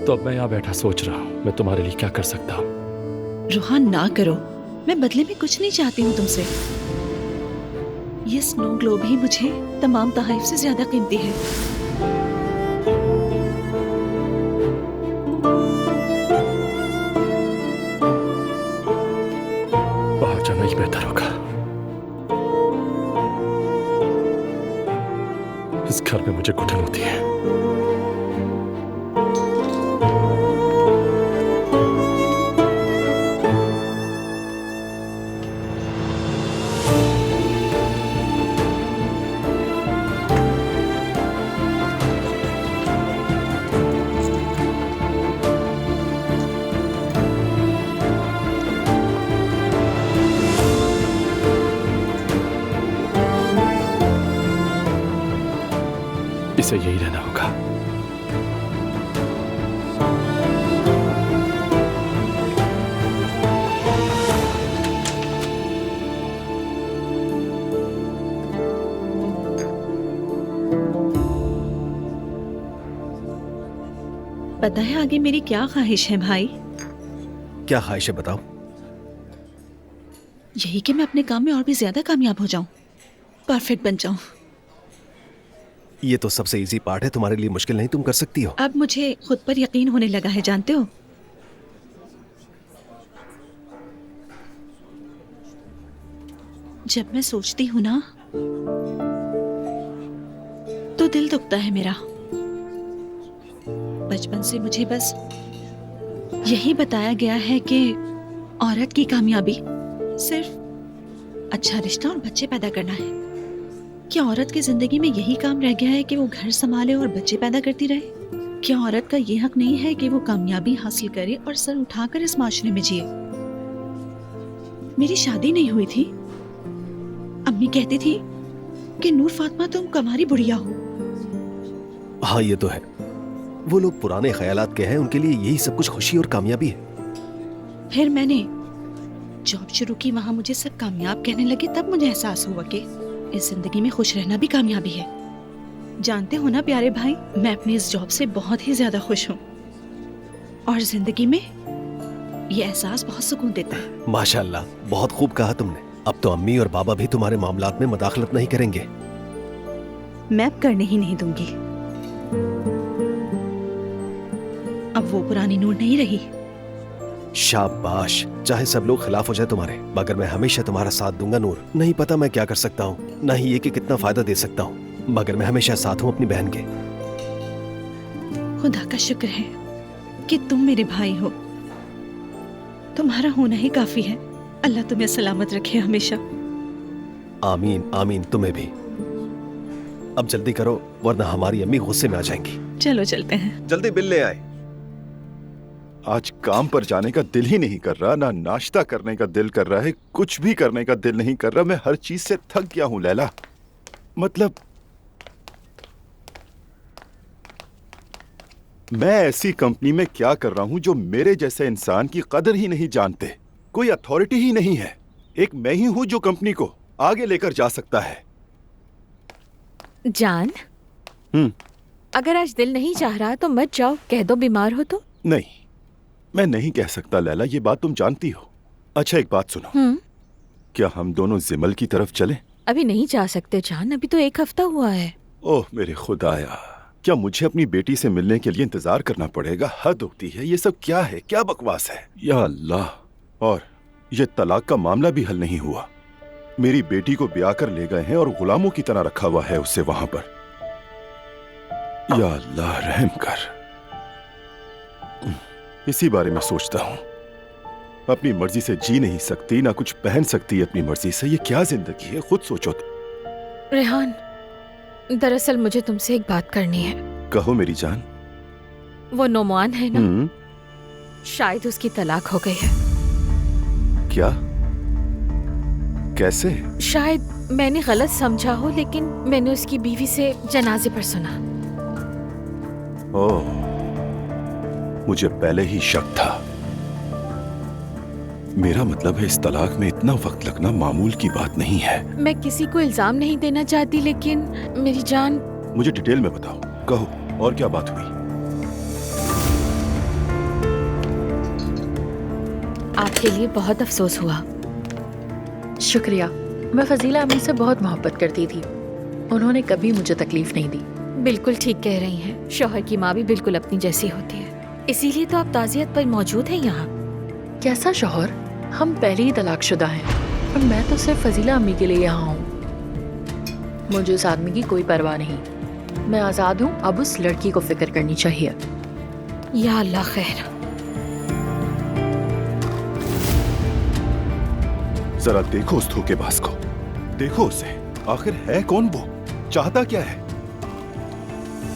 Speaker 11: तो अब मैं यहाँ बैठा सोच रहा हूँ मैं तुम्हारे लिए क्या कर सकता हूँ।
Speaker 10: रूहान ना करो, मैं बदले में कुछ नहीं चाहती हूँ तुमसे। ये स्नो ग्लोब ही मुझे तमाम तहरीफ से ज्यादा कीमती है।
Speaker 11: बाहर जाना ही बेहतर होगा। इस घर में मुझे घुटन होती है। इसे यही रहना होगा।
Speaker 10: पता है आगे मेरी क्या ख्वाहिश है भाई?
Speaker 2: क्या ख्वाहिश है बताओ?
Speaker 10: यही कि मैं अपने काम में और भी ज्यादा कामयाब हो जाऊं, परफेक्ट बन जाऊं।
Speaker 2: ये तो सबसे इजी पार्ट है, तुम्हारे लिए मुश्किल नहीं, तुम कर सकती हो।
Speaker 10: अब मुझे खुद पर यकीन होने लगा है, जानते हो। जब मैं सोचती हूँ ना तो दिल दुखता है मेरा। बचपन से मुझे बस यही बताया गया है कि औरत की कामयाबी सिर्फ अच्छा रिश्ता और बच्चे पैदा करना है। क्या औरत की जिंदगी में यही काम रह गया है कि वो घर संभाले और बच्चे पैदा करती रहे? क्या औरत का ये हक नहीं है कि वो कामयाबी हासिल करे और सर उठाकर इस माशरे में जिए? मेरी शादी नहीं हुई थी, अम्मी कहती थी कि नूर फातिमा तुम कमारी बुढ़िया हो।
Speaker 2: हाँ ये तो है, वो लोग पुराने ख्यालात के हैं, उनके लिए यही सब कुछ खुशी और कामयाबी है।
Speaker 10: फिर मैंने जॉब शुरू की, वहां मुझे सब कामयाब कहने लगे, तब मुझे एहसास हुआ कि इस जिंदगी में खुश रहना भी कामयाबी है। जानते हो ना प्यारे भाई, मैं अपनी इस जॉब से बहुत ही ज्यादा खुश हूँ और जिंदगी में ये एहसास बहुत सुकून देता है।
Speaker 2: माशाल्लाह, बहुत खूब कहा तुमने। अब तो अम्मी और बाबा भी तुम्हारे मामलात में मदाखलत नहीं करेंगे।
Speaker 10: मैं अब करने ही नहीं दूंगी। अब वो पुरानी नूर नहीं रही।
Speaker 2: शाबाश, चाहे सब लोग खिलाफ हो जाए तुम्हारे, मगर मैं हमेशा तुम्हारा साथ दूंगा नूर। नहीं पता मैं क्या कर सकता हूँ, न ही ये कि कितना फायदा दे सकता हूँ, मगर मैं हमेशा साथ हूँ अपनी बहन के।
Speaker 10: खुदा का शुक्र है कि तुम मेरे भाई हो। तुम्हारा होना ही काफी है। अल्लाह तुम्हें सलामत रखे हमेशा।
Speaker 2: आमीन आमीन, तुम्हें भी। अब जल्दी करो वरना हमारी अम्मी गुस्से में आ जाएंगी।
Speaker 10: चलो चलते हैं।
Speaker 2: जल्दी बिल ले आए।
Speaker 1: आज काम पर जाने का दिल ही नहीं कर रहा, ना नाश्ता करने का दिल कर रहा है, कुछ भी करने का दिल नहीं कर रहा। मैं हर चीज से थक गया हूं लैला। मतलब मैं ऐसी कंपनी में क्या कर रहा हूं जो मेरे जैसे इंसान की कदर ही नहीं जानते, कोई अथॉरिटी ही नहीं है। एक मैं ही हूं जो कंपनी को आगे लेकर जा सकता है।
Speaker 13: जान, अगर आज दिल नहीं चाह रहा तो मत जाओ, कह दो बीमार हो तो।
Speaker 1: नहीं, मैं नहीं कह सकता लैला, ये बात तुम जानती हो। अच्छा एक बात सुनो, क्या हम दोनों जिमल की तरफ चलें?
Speaker 13: अभी नहीं जा सकते जान, अभी तो 1 हफ्ता हुआ है।
Speaker 1: ओह मेरे खुदाया, क्या मुझे अपनी बेटी से मिलने के लिए इंतजार करना पड़ेगा? हद होती है। ये सब क्या है, क्या बकवास है या अल्लाह। और ये तलाक का मामला भी हल नहीं हुआ। मेरी बेटी को ब्याह कर ले गए हैं और गुलामों की तरह रखा हुआ है उसे वहां पर। या अल्लाह रहम कर। इसी बारे में सोचता हूँ। अपनी मर्जी से जी नहीं सकती, ना कुछ पहन सकती अपनी मर्जी से। ये क्या जिंदगी है, खुद सोचो।
Speaker 13: रेहान, दरअसल मुझे तुमसे एक बात करनी है।
Speaker 1: कहो मेरी जान।
Speaker 13: वो नोमान है ना, शायद उसकी तलाक हो गई है।
Speaker 1: क्या? कैसे?
Speaker 13: शायद मैंने गलत समझा हो, लेकिन मैंने उसकी बीवी से जनाजे पर सुना।
Speaker 1: ओह, मुझे पहले ही शक था। मेरा मतलब है इस तलाक में इतना वक्त लगना मामूल की बात नहीं है।
Speaker 13: मैं किसी को इल्जाम नहीं देना चाहती, लेकिन मेरी जान।
Speaker 1: मुझे डिटेल में बताओ, कहो और क्या बात हुई?
Speaker 13: आपके लिए बहुत अफसोस हुआ।
Speaker 7: शुक्रिया। मैं फजीला अम्मी से बहुत मोहब्बत करती थी, उन्होंने कभी मुझे तकलीफ नहीं दी।
Speaker 13: बिल्कुल ठीक कह रही हैं। शौहर की माँ भी बिल्कुल अपनी जैसी होती है, इसीलिए तो आप ताज़ियत पर मौजूद हैं यहाँ।
Speaker 7: कैसा शौहर? हम पहले ही तलाकशुदा हैं और मैं तो सिर्फ फजीला अम्मी के लिए यहाँ हूँ। मुझे उस आदमी की कोई परवाह नहीं। मैं आज़ाद हूँ, अब उस लड़की को फिक्र करनी चाहिए।
Speaker 13: या अल्लाह खैर।
Speaker 1: जरा देखो उस धोखेबाज को, देखो उसे। आखिर है कौन वो, चाहता क्या है?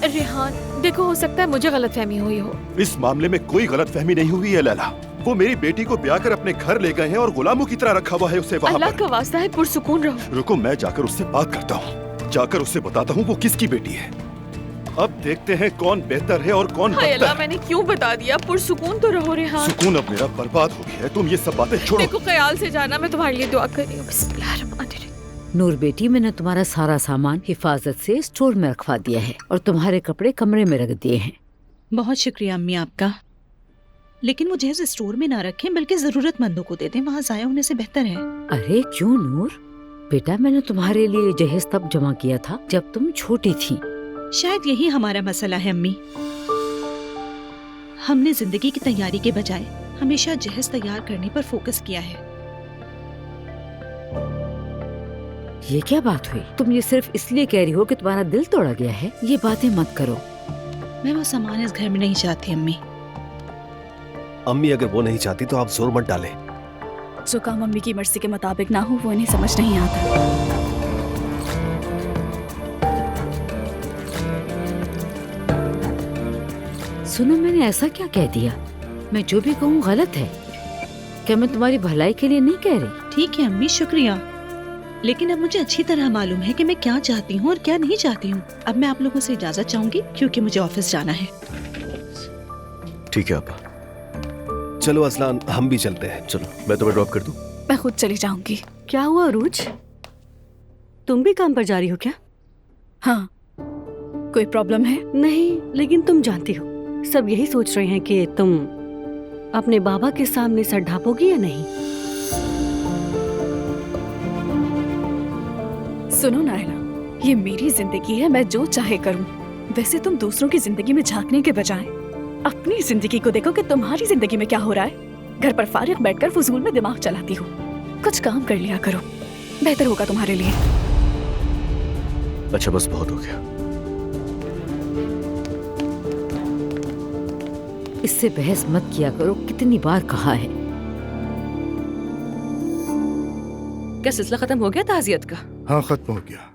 Speaker 13: रेहान देखो, हो सकता है मुझे गलतफहमी हुई हो।
Speaker 1: इस मामले में कोई गलतफहमी नहीं हुई है लैला। वो मेरी बेटी को ब्याह कर अपने घर ले गए हैं और गुलामों की तरह रखा हुआ है उसे वहाँ
Speaker 13: अल्लाह
Speaker 1: पर।
Speaker 13: का वास्ता है, पुरसुकून रहो।
Speaker 1: रुको, मैं जाकर उससे बात करता हूँ, जाकर उससे बताता हूँ वो किसकी बेटी है। अब देखते हैं कौन बेहतर है और कौन
Speaker 13: हाय अल्लाह,
Speaker 1: बदतर।
Speaker 13: मैंने क्यों बता दिया? पुरसुकून तो रहो रेहान।
Speaker 1: सुकून अब मेरा बर्बाद हो गया है। तुम ये सब बातें छोड़ो।
Speaker 13: देखो ख्याल से जाना, मैं तुम्हारे लिए दुआ कर रही हूँ। बिस्मिल्लाहिर्रहमानिर्रहीम।
Speaker 4: नूर बेटी, मैंने तुम्हारा सारा सामान हिफाजत से स्टोर में रखवा दिया है और तुम्हारे कपड़े कमरे में रख दिए हैं।
Speaker 10: बहुत शुक्रिया अम्मी आपका, लेकिन वो जहेज स्टोर में ना रखें बल्कि जरूरतमंदों को दे दें, वहाँ जाया होने से बेहतर है।
Speaker 4: अरे क्यों नूर बेटा, मैंने तुम्हारे लिए जहेज तब जमा किया था जब तुम छोटी थी।
Speaker 10: शायद यही हमारा मसला है अम्मी। हमने जिंदगी की तैयारी के बजाय हमेशा जहेज तैयार करने पर फोकस किया है।
Speaker 4: ये क्या बात हुई? तुम ये सिर्फ इसलिए कह रही हो कि तुम्हारा दिल तोड़ा गया है? ये बातें मत करो।
Speaker 10: मैं वो सामान इस घर में नहीं चाहती अम्मी।
Speaker 2: अम्मी अगर वो नहीं चाहती तो आप जोर मत डालें।
Speaker 5: जो काम अम्मी की मर्जी के मुताबिक ना हो वो इन्हें समझ नहीं आता।
Speaker 4: सुनो, मैंने ऐसा क्या कह दिया? मैं जो भी कहूँ गलत है क्या? मैं तुम्हारी भलाई के लिए नहीं कह रही।
Speaker 10: ठीक है अम्मी, शुक्रिया, लेकिन अब मुझे अच्छी तरह मालूम है कि मैं क्या चाहती हूँ और क्या नहीं चाहती हूँ। अब मैं आप लोगों से इजाजत चाहूंगी क्योंकि मुझे ऑफिस जाना है।
Speaker 2: ठीक है आपा। चलो असलान, हम भी चलते हैं। चलो मैं तुम्हें ड्रॉप कर दूं?
Speaker 5: मैं खुद चली जाऊंगी।
Speaker 8: क्या हुआ अरूज, तुम भी काम पर जा रही हो क्या?
Speaker 5: हाँ, कोई प्रॉब्लम है?
Speaker 8: नहीं, लेकिन तुम जानती हो सब यही सोच रहे हैं कि तुम अपने बाबा के सामने सर ढापोगी या नहीं।
Speaker 5: सुनो नायला, ये मेरी जिंदगी है, मैं जो चाहे करूं। वैसे तुम दूसरों की जिंदगी में झांकने के बजाय अपनी जिंदगी को देखो कि तुम्हारी जिंदगी में क्या हो रहा है। घर पर फारिग बैठकर फजूल में दिमाग चलाती हो। कुछ काम कर लिया करो, बेहतर होगा तुम्हारे लिए।
Speaker 2: अच्छा बस बहुत हो गया।
Speaker 4: इससे बहस मत किया करो, कितनी बार कहा है।
Speaker 17: क्या सिलसिला खत्म हो गया ताज़ियत का?
Speaker 1: हाँ, खत्म हो गया।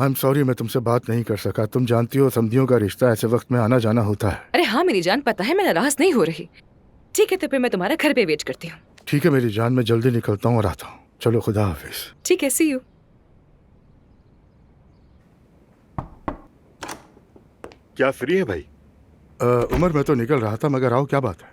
Speaker 1: आई एम सॉरी, मैं तुमसे बात नहीं कर सका। तुम जानती हो समधियों का रिश्ता ऐसे वक्त में आना जाना होता है।
Speaker 17: अरे हाँ मेरी जान, पता है मैं नाराज नहीं हो रही। ठीक है तो फिर मैं तुम्हारा घर पे वेट करती हूँ।
Speaker 1: ठीक है मेरी जान, मैं जल्दी निकलता हूँ और आता हूँ। चलो, खुदा हाफिज।
Speaker 17: ठीक है, सी यू।
Speaker 6: क्या फ्री है भाई?
Speaker 1: उमर, मैं तो निकल रहा था, मगर आओ, क्या बात है?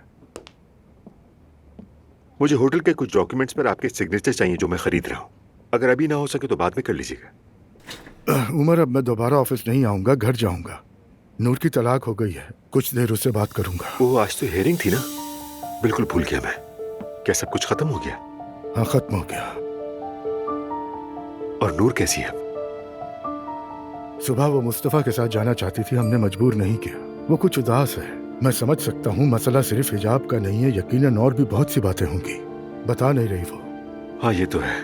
Speaker 6: मुझे होटल के कुछ डॉक्यूमेंट्स पर आपके सिग्नेचर चाहिए जो मैं खरीद रहा हूँ। अगर अभी ना हो सके तो बाद में कर लीजिएगा।
Speaker 1: उमर, अब मैं दोबारा ऑफिस नहीं आऊंगा, घर जाऊंगा। नूर की तलाक हो गई है, कुछ देर उससे बात करूंगा।
Speaker 6: वो आज तो हियरिंग थी ना? बिल्कुल भूल गया मैं। क्या सब कुछ खत्म हो गया?
Speaker 1: हाँ, खत्म हो गया।
Speaker 6: और नूर कैसी है?
Speaker 1: सुबह वो मुस्तफा के साथ जाना चाहती थी, हमने मजबूर नहीं किया। वो कुछ उदास है। मैं समझ सकता हूँ, मसला सिर्फ हिजाब का नहीं है, यकीनन और भी बहुत सी बातें होंगी। बता नहीं रही वो।
Speaker 6: हाँ ये तो है।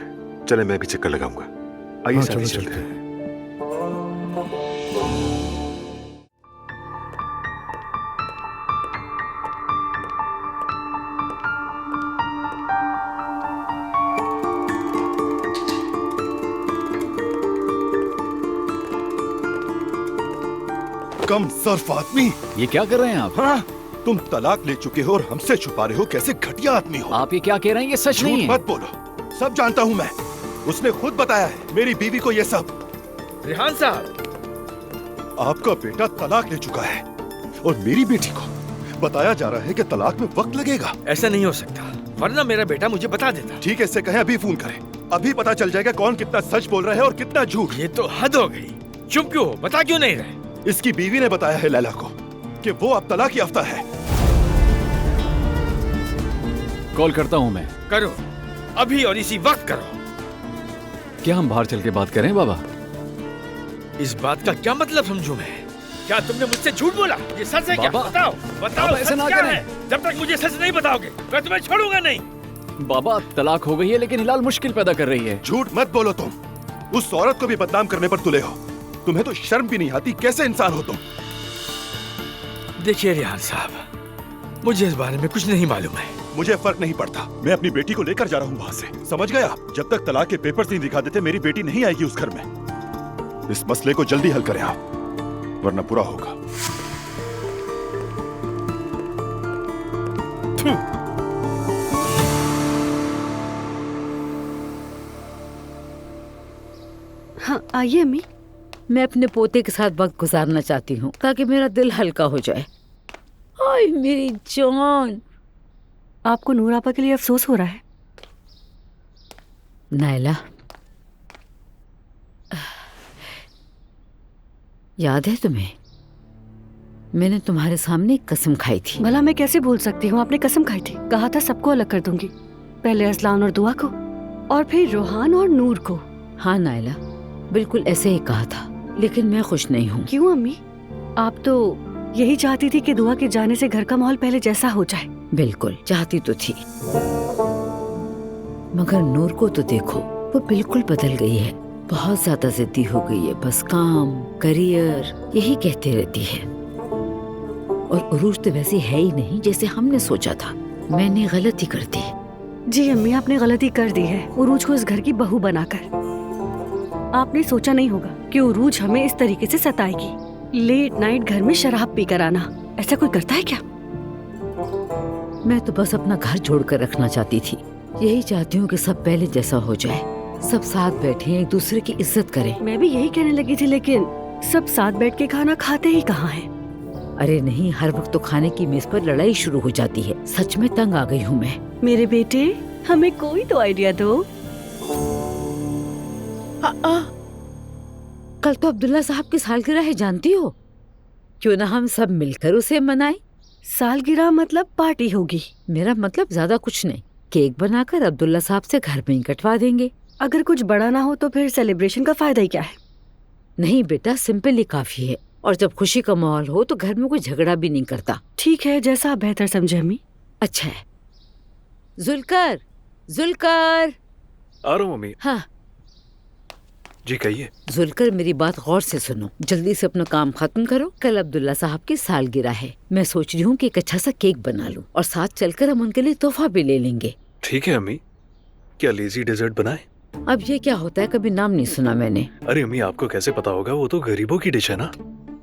Speaker 6: चले मैं भी चक्कर लगाऊंगा। आइए
Speaker 1: हाँ,
Speaker 6: साथ ही
Speaker 1: चलो
Speaker 6: चलते हैं।
Speaker 18: कम सर्फ आदमी,
Speaker 15: ये क्या कर रहे हैं आप?
Speaker 18: हाँ, तुम तलाक ले चुके हो और हमसे छुपा रहे हो। कैसे घटिया आदमी हो
Speaker 15: आप। ये क्या कह रहे हैं? ये सच नहीं है।
Speaker 18: मत बोलो, सब जानता हूँ मैं। उसने खुद बताया है मेरी बीवी को ये सब।
Speaker 3: रिहान साहब,
Speaker 18: आपका बेटा तलाक ले चुका है और मेरी बेटी को बताया जा रहा है कि तलाक में वक्त लगेगा।
Speaker 3: ऐसा नहीं हो सकता, वरना मेरा बेटा मुझे बता देता।
Speaker 18: ठीक है, इससे कहें अभी फोन करें। अभी पता चल जाएगा कौन कितना सच बोल रहा है और कितना झूठ।
Speaker 3: ये तो हद हो गई। चुप क्यों हो? बता क्यों नहीं रहे?
Speaker 18: इसकी बीवी ने बताया है लैला को कि वो अब तलाक याफ्ता है।
Speaker 15: कॉल करता हूँ मैं।
Speaker 3: करो, अभी और इसी वक्त करो।
Speaker 15: क्या हम बाहर चल के बात करें बाबा?
Speaker 3: इस बात का क्या मतलब समझूं मैं? क्या तुमने मुझसे झूठ बोला? ये सच है क्या? बताओ, बताओ,
Speaker 15: बाबा, ऐसा ना
Speaker 3: क्या
Speaker 15: करें।
Speaker 3: है? जब तक मुझे सच नहीं बताओगे मैं तुम्हें छोड़ूंगा नहीं।
Speaker 15: बाबा, तलाक हो गई है लेकिन हिलाल मुश्किल पैदा कर रही है।
Speaker 18: झूठ मत बोलो तुम। उस औरत को भी बदनाम करने पर तुले हो। तुम्हें तो शर्म भी नहीं आती। कैसे इंसान हो तुम?
Speaker 3: देखिए रिहान साहब, मुझे इस बारे में कुछ नहीं मालूम है।
Speaker 18: मुझे फर्क नहीं पड़ता। मैं अपनी बेटी को लेकर जा रहा हूँ वहाँ से। समझ गया? जब तक तलाक के पेपर्स नहीं दिखा देते मेरी बेटी नहीं आएगी उस घर में। इस मसले को जल्दी हल करें आप, वरना बुरा होगा।
Speaker 8: हाँ, आइए अम्मी।
Speaker 4: मैं अपने पोते के साथ वक्त गुजारना चाहती हूँ ताकि मेरा दिल हल्का हो जाए। आय मेरी जान।
Speaker 8: आपको नूर आपा के लिए अफसोस हो रहा है?
Speaker 4: नायला, याद है तुम्हें? मैंने तुम्हारे सामने एक कसम खाई थी।
Speaker 8: भला मैं कैसे भूल सकती हूँ? आपने कसम खाई थी, कहा था सबको अलग कर दूंगी। पहले असलान और दुआ को और फिर रोहान और नूर को।
Speaker 4: हाँ नायला, बिल्कुल ऐसे ही कहा था, लेकिन मैं खुश नहीं हूँ।
Speaker 8: क्यों अम्मी? आप तो यही चाहती थी कि दुआ के जाने से घर का माहौल पहले जैसा हो जाए।
Speaker 4: बिल्कुल चाहती तो थी, मगर नूर को तो देखो, वो बिल्कुल बदल गई है। बहुत ज्यादा जिद्दी हो गई है। बस काम, करियर यही कहती रहती है। और उरूज तो वैसे है ही नहीं जैसे हमने सोचा था। मैंने गलती कर दी।
Speaker 8: जी अम्मी, आपने गलती कर दी है उरूज को इस घर की बहू बनाकर। आपने सोचा नहीं होगा कि उरूज हमें इस तरीके से सताएगी। लेट नाइट घर में शराब पीकर आना, ऐसा कोई करता है क्या?
Speaker 4: मैं तो बस अपना घर छोड़कर रखना चाहती थी। यही चाहती हूँ कि सब पहले जैसा हो जाए, सब साथ बैठे एक दूसरे की इज्जत करें।
Speaker 8: मैं भी यही कहने लगी थी, लेकिन सब साथ बैठ के खाना खाते ही कहाँ हैं?
Speaker 4: अरे नहीं, हर वक्त तो खाने की मेज पर लड़ाई शुरू हो जाती है। सच में तंग आ गई हूँ मैं।
Speaker 8: मेरे बेटे, हमें कोई तो आइडिया दो।
Speaker 4: कल तो अब्दुल्ला साहब की सालगिरह है, जानती हो? क्यों ना हम सब मिलकर उसे मनाएं?
Speaker 8: सालगिरह मतलब पार्टी होगी।
Speaker 4: मेरा मतलब ज्यादा कुछ नहीं, केक बनाकर अब्दुल्ला साहब से घर में ही कटवा देंगे।
Speaker 8: अगर कुछ बड़ा ना हो तो फिर सेलिब्रेशन का फायदा ही क्या है?
Speaker 4: नहीं बेटा, सिंपल ही काफी है। और जब खुशी का माहौल हो तो घर में कोई झगड़ा भी नहीं करता।
Speaker 8: ठीक है, जैसा आप बेहतर समझे अम्मी।
Speaker 4: अच्छा है। जुल्कर, जुल्कर।
Speaker 11: आ रहा हूँ मम्मी।
Speaker 4: हाँ
Speaker 11: जी कहिए।
Speaker 4: जुल्कर, मेरी बात गौर से सुनो। जल्दी से अपना काम खत्म करो। कल अब्दुल्ला साहब की सालगिरह है। मैं सोच रही हूँ कि एक अच्छा सा केक बना लूं और साथ चलकर हम उनके लिए तोहफा भी ले लेंगे।
Speaker 11: ठीक है अम्मी। क्या लेजी डेजर्ट बनाए?
Speaker 4: अब ये क्या होता है, कभी नाम नहीं सुना मैंने।
Speaker 11: अरे अम्मी, आपको कैसे पता होगा? वो तो गरीबों की डिश है ना।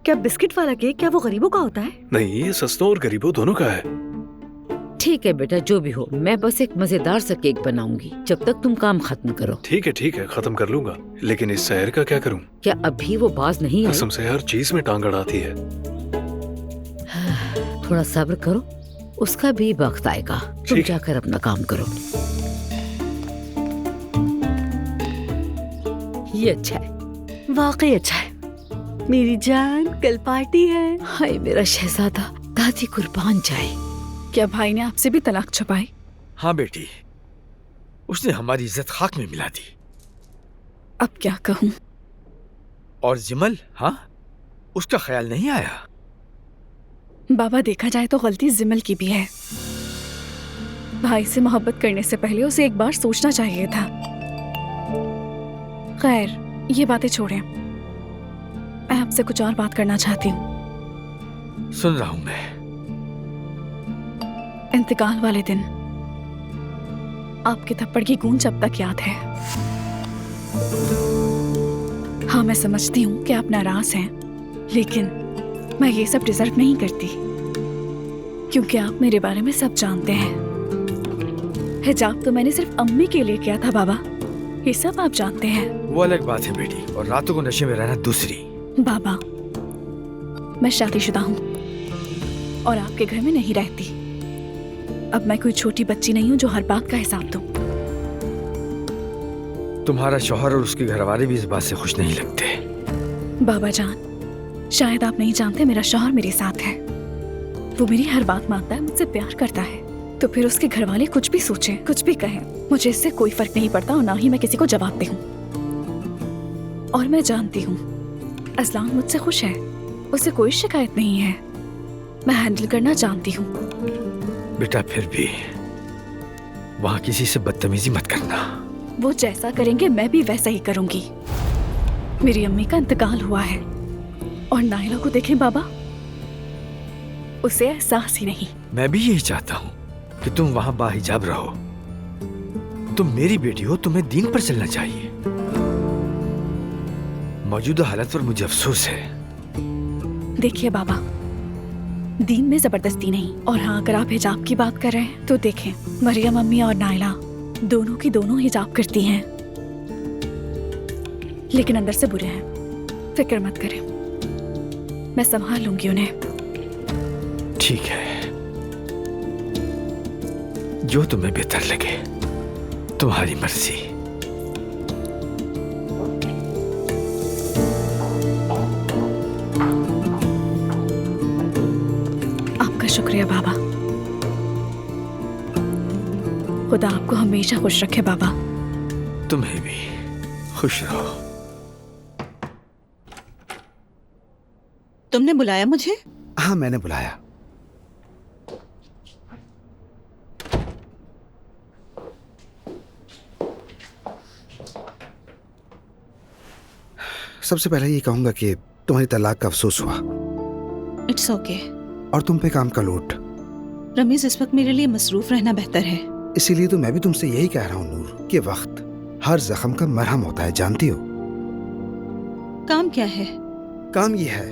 Speaker 8: क्या बिस्किट वाला केक, क्या वो गरीबों का होता है?
Speaker 11: नहीं, ये सस्तों और गरीबों दोनों का है।
Speaker 4: ठीक है बेटा, जो भी हो, मैं बस एक मजेदार सा केक बनाऊंगी जब तक तुम काम खत्म करो।
Speaker 11: ठीक है, खत्म कर लूंगा। लेकिन इस शहर का क्या करूं?
Speaker 4: क्या अभी वो बाज नहीं आई?
Speaker 11: कसम से हर चीज में टांग अड़ाती है।
Speaker 4: थोड़ा सब्र करो, उसका भी वक्त आएगा। तुम जाकर अपना काम करो। ये अच्छा है,
Speaker 8: वाकई अच्छा है। मेरी जान, कल पार्टी है।
Speaker 4: हाय मेरा शहजादा, दादी कुर्बान जाए।
Speaker 5: क्या भाई ने आपसे भी तलाक छुपाई?
Speaker 3: हाँ बेटी, उसने हमारी इज्जत खाक में मिला दी।
Speaker 5: अब क्या कहूँ?
Speaker 3: और जिमल, हाँ, उसका ख्याल नहीं आया?
Speaker 5: बाबा, देखा जाए तो गलती जिमल की भी है। भाई से मोहब्बत करने से पहले उसे एक बार सोचना चाहिए था। खैर, ये बातें छोड़ें। मैं आपसे कुछ और बात करना चाहती हूँ।
Speaker 3: सुन रहा हूँ मैं।
Speaker 5: इंतकाल वाले दिन आपके थप्पड़ की गूंज अब तक याद है। हाँ, मैं समझती हूँ कि आप नाराज हैं, लेकिन मैं ये सब डिजर्व नहीं करती, क्योंकि आप मेरे बारे में सब जानते हैं। हिजाब तो मैंने सिर्फ अम्मी के लिए किया था बाबा, ये सब आप जानते हैं।
Speaker 3: वो अलग बात है बेटी, और रातों को नशे में रहना दूसरी।
Speaker 5: बाबा, मैं शादीशुदा हूँ और आपके घर में नहीं रहती। अब मैं कोई छोटी बच्ची नहीं हूँ जो हर बात का हिसाब दूं।
Speaker 3: तुम्हारा शौहर और उसके घरवाले भी इस बात से खुश नहीं लगते।
Speaker 5: बाबा जान, शायद आप नहीं जानते, मेरा शौहर मेरे साथ है। वो मेरी हर बात मानता है, मुझसे प्यार करता है। तो फिर उसके घरवाले कुछ भी सोचें, कुछ भी कहें, मुझे इससे कोई फर्क नहीं पड़ता और ना ही मैं किसी को जवाब दूं। और मैं जानती हूँ असलान मुझसे खुश है, उसे कोई शिकायत नहीं है। मैं हैंडल करना जानती हूँ।
Speaker 3: बेटा, फिर भी वहाँ किसी से बदतमीजी मत करना।
Speaker 5: वो जैसा करेंगे मैं भी वैसा ही करूंगी। मेरी अम्मी का इंतकाल हुआ है और नायला को देखें बाबा, उसे एहसास ही नहीं।
Speaker 3: मैं भी यही चाहता हूँ कि तुम वहाँ बाहिजाब रहो। तुम मेरी बेटी हो, तुम्हें दीन पर चलना चाहिए। मौजूदा हालत पर मुझे अफसोस है।
Speaker 5: देखिए बाबा, दीन में जबरदस्ती नहीं। और हाँ, अगर आप हिजाब की बात कर रहे हैं तो देखें, मरियम अम्मी और नायला दोनों की दोनों हिजाब करती हैं, लेकिन अंदर से बुरे हैं। फिक्र मत करें, मैं संभाल लूंगी उन्हें।
Speaker 3: ठीक है, जो तुम्हें बेहतर लगे, तुम्हारी मर्जी।
Speaker 5: आपका शुक्रिया बाबा। खुदा आपको हमेशा खुश रखे बाबा।
Speaker 3: तुम्हें भी खुश रहो।
Speaker 10: तुमने बुलाया मुझे?
Speaker 9: हाँ, मैंने बुलाया। सबसे पहले ये कहूंगा कि तुम्हारी तलाक का अफसोस हुआ।
Speaker 10: It's okay.
Speaker 9: और तुम पे काम का लोड।
Speaker 10: रमीज, इस वक्त मेरे लिए मसरूफ रहना बेहतर है।
Speaker 9: इसीलिए तो मैं भी तुमसे यही कह रहा हूँ नूर, कि वक्त हर जख्म का मरहम होता है, जानती हो।
Speaker 10: काम क्या है?
Speaker 9: काम ये है,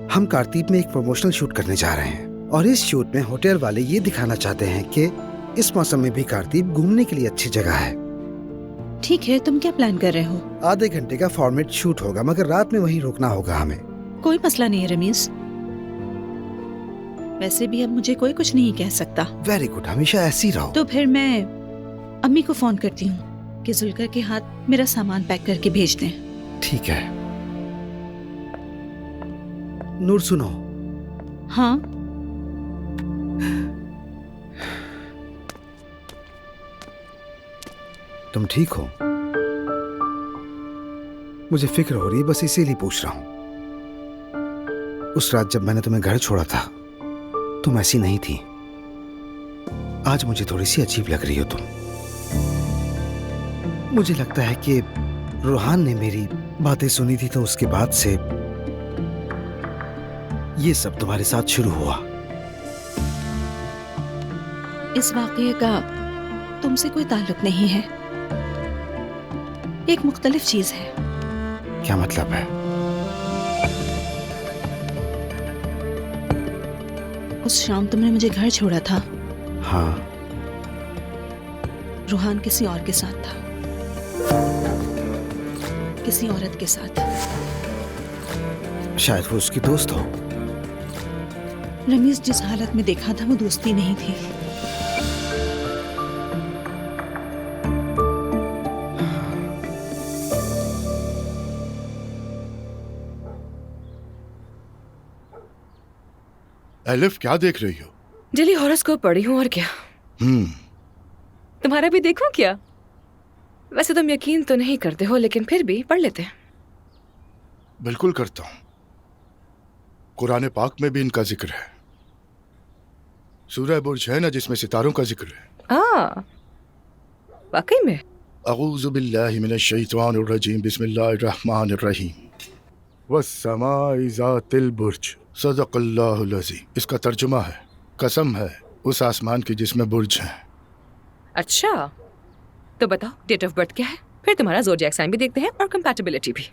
Speaker 9: हम कारतीब में एक प्रमोशनल शूट करने जा रहे हैं और इस शूट में होटल वाले ये दिखाना चाहते हैं कि इस मौसम में भी कारतीब घूमने के लिए अच्छी जगह है।
Speaker 10: ठीक है, तुम क्या प्लान कर रहे हो?
Speaker 9: आधे घंटे का फॉर्मेट शूट होगा, मगर रात में वहीं रुकना होगा हमें।
Speaker 10: कोई मसला नहीं है रमीज, वैसे भी अब मुझे कोई कुछ नहीं कह सकता।
Speaker 9: वेरी गुड, हमेशा ऐसी रहो।
Speaker 10: तो फिर मैं अम्मी को फोन करती हूँ कि जुल्कर के हाथ मेरा सामान पैक करके भेज दें।
Speaker 9: ठीक है। नूर सुनो,
Speaker 10: हाँ,
Speaker 9: तुम ठीक हो? मुझे फिक्र हो रही है, बस इसीलिए पूछ रहा हूं। उस रात जब मैंने तुम्हें घर छोड़ा था तुम ऐसी नहीं थी। आज मुझे थोड़ी सी अजीब लग रही हो तुम। मुझे लगता है कि रूहान ने मेरी बातें सुनी थी तो उसके बाद से ये सब तुम्हारे साथ शुरू हुआ।
Speaker 10: इस वाकये का तुमसे कोई ताल्लुक नहीं है, एक मुख्तलिफ चीज है।
Speaker 9: क्या मतलब है?
Speaker 10: उस शाम तुमने मुझे घर छोड़ा था।
Speaker 9: हाँ।
Speaker 10: रूहान किसी और के साथ था, किसी औरत के साथ।
Speaker 9: शायद वो उसकी दोस्त हो।
Speaker 10: रमीज जिस हालत में देखा था वो दोस्ती नहीं थी।
Speaker 1: एलिफ, क्या देख रही हो?
Speaker 17: डेली हॉरोस्कोप पढ़ी हूँ और क्या। तुम्हारा भी देखूं क्या? वैसे तुम यकीन तो नहीं करते हो, लेकिन फिर भी पढ़ लेते हैं।
Speaker 1: बिल्कुल करता हूं। कुरान पाक में भी इनका जिक्र है। सूरह बुर्ज है ना, जिसमें सितारों का जिक्र है।
Speaker 17: वाकई में?
Speaker 1: अऊज़ु बिल्लाहि मिनश शैतानिर रजीम, बिस्मिल्लाहिर रहमानिर रहीम। वस्समाइ ज़ातिल बुर्ज, सदक़ल्लाहुल अज़ीम। इसका तर्जुमा है, कसम है उस आसमान की जिसमें बुर्ज है।
Speaker 17: अच्छा, तो बताओ डेट ऑफ बर्थ क्या है, फिर तुम्हारा ज़ोडिएक साइन भी देखते हैं और कंपैटिबिलिटी भी।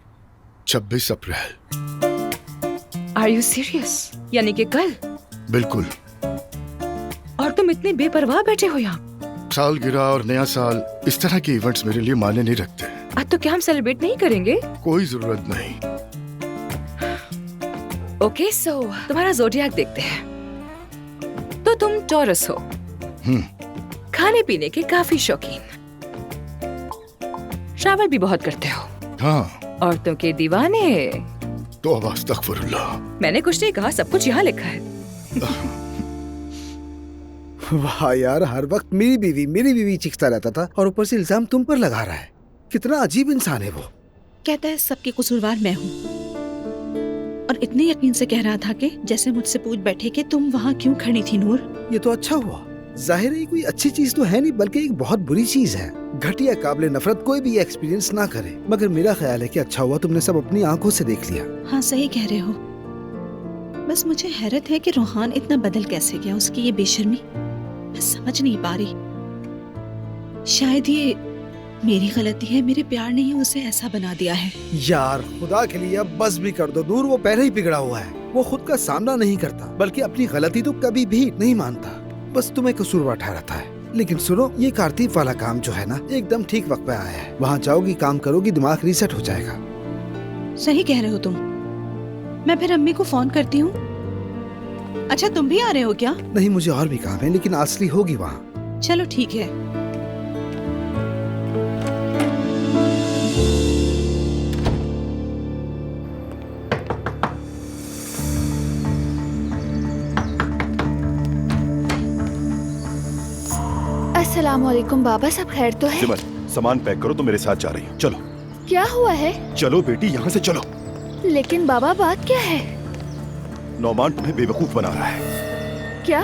Speaker 1: 26 अप्रैल।
Speaker 17: Are you serious? यानी कि कल?
Speaker 1: बिल्कुल।
Speaker 17: और तुम इतने बेपरवाह बैठे हो यहाँ?
Speaker 1: सालगिरह और नया साल, इस तरह के इवेंट्स मेरे लिए मायने नहीं रखते।
Speaker 17: आज तो क्या हम सेलिब्रेट नहीं करेंगे?
Speaker 1: कोई जरूरत नहीं।
Speaker 17: ओके, सो तुम्हारा ज़ोडिएक देखते हैं। तो तुम टॉरस हो। खाने पीने के काफी शौकीन, ट्रैवल भी बहुत करते हो।
Speaker 1: हाँ।
Speaker 17: औरतों के दीवाने।
Speaker 1: तो अस्तगफिरुल्लाह।
Speaker 17: मैंने कुछ नहीं कहा, सब कुछ यहाँ लिखा है।
Speaker 9: वाह यार, हर वक्त मेरी बीवी चीखता रहता था और ऊपर से इल्जाम तुम पर लगा रहा है। कितना अजीब इंसान है वो।
Speaker 10: कहता है सबकी कसूरवार मैं हूँ, और इतने यकीन से कह रहा था कि जैसे मुझसे पूछ बैठे कि तुम वहाँ क्यों खड़ी थी नूर।
Speaker 9: ये तो अच्छा हुआ। जाहिर है कोई अच्छी चीज तो है नहीं, बल्कि एक बहुत बुरी चीज है। घटिया काबिले नफरत कोई भी एक्सपीरियंस ना करे, मगर मेरा ख्याल है कि अच्छा हुआ तुमने सब अपनी आंखों से देख लिया।
Speaker 10: हाँ, सही कह रहे हो। बस मुझे हैरत है कि रूहान इतना बदल कैसे गया। उसकी ये बेशर्मी मैं समझ नहीं पा रही। शायद ये मेरी गलती है, मेरे प्यार ने ही उसे ऐसा बना दिया है।
Speaker 9: यार खुदा के लिए अब बस भी कर दो नूर, वो पहले ही बिगड़ा हुआ है। वो खुद का सामना नहीं करता, बल्कि अपनी गलती तो कभी भी नहीं मानता, बस तुम्हें कसूरवार ठहराता है। लेकिन सुनो, ये कारतीब वाला काम जो है ना, एकदम ठीक वक्त पे आया है। वहाँ जाओगी, काम करोगी, दिमाग रीसेट हो जाएगा।
Speaker 10: सही कह रहे हो तुम। मैं फिर अम्मी को फोन करती हूँ। अच्छा, तुम भी आ रहे हो क्या?
Speaker 9: नहीं, मुझे और भी काम है, लेकिन असली होगी वहाँ।
Speaker 10: चलो ठीक है।
Speaker 14: अस्सलामुअलैकुम बाबा, सब खैर तो है?
Speaker 18: सिमर, सामान पैक करो तो मेरे साथ जा रही हूँ। चलो।
Speaker 14: क्या हुआ है?
Speaker 18: चलो बेटी, यहाँ से चलो।
Speaker 14: लेकिन बाबा, बात क्या है?
Speaker 18: नौमान तुम्हें बेवकूफ बना रहा है।
Speaker 14: क्या?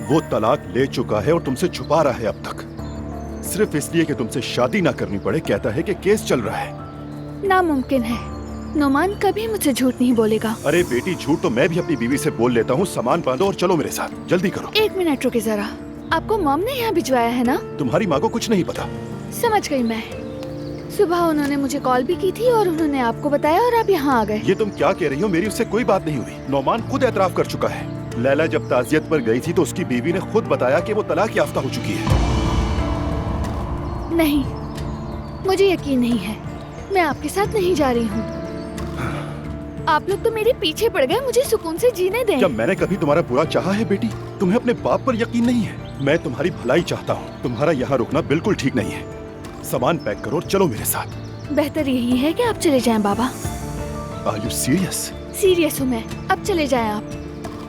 Speaker 18: वो तलाक ले चुका है और तुमसे छुपा रहा है अब तक, सिर्फ इसलिए कि तुमसे शादी ना करनी पड़े। कहता है कि केस चल रहा है।
Speaker 14: नामुमकिन है, नौमान कभी मुझसे झूठ नहीं बोलेगा।
Speaker 18: अरे बेटी, झूठ तो मैं भी अपनी बीवी से बोल लेता हूँ। सामान बांधो और चलो मेरे साथ, जल्दी करो।
Speaker 14: 1 मिनट रुके जरा। आपको मॉम ने यहाँ भिजवाया है ना?
Speaker 18: तुम्हारी माँ को कुछ नहीं पता।
Speaker 14: समझ गई मैं। सुबह उन्होंने मुझे कॉल भी की थी और उन्होंने आपको बताया और आप यहाँ आ गए।
Speaker 18: ये तुम क्या कह रही हो? मेरी उससे कोई बात नहीं हुई। नौमान खुद एतराफ कर चुका है। लैला जब ताजियत पर गई थी तो उसकी बीवी ने खुद बताया कि वो तलाक याफ्ता हो चुकी है।
Speaker 14: नहीं, मुझे यकीन नहीं है। मैं आपके साथ नहीं जा रही हूँ। आप लोग तो मेरे पीछे पड़ गए, मुझे सुकून से जीने दें।
Speaker 18: क्या मैंने कभी तुम्हारा बुरा चाहा है बेटी? तुम्हें अपने बाप पर यकीन नहीं है? मैं तुम्हारी भलाई चाहता हूँ। तुम्हारा यहाँ रुकना बिल्कुल ठीक नहीं है। सामान पैक करो और चलो मेरे साथ।
Speaker 14: बेहतर यही है कि आप चले जाएं बाबा।
Speaker 18: Are you serious?
Speaker 14: सीरियस हूँ मैं। अब चले जाएं आप।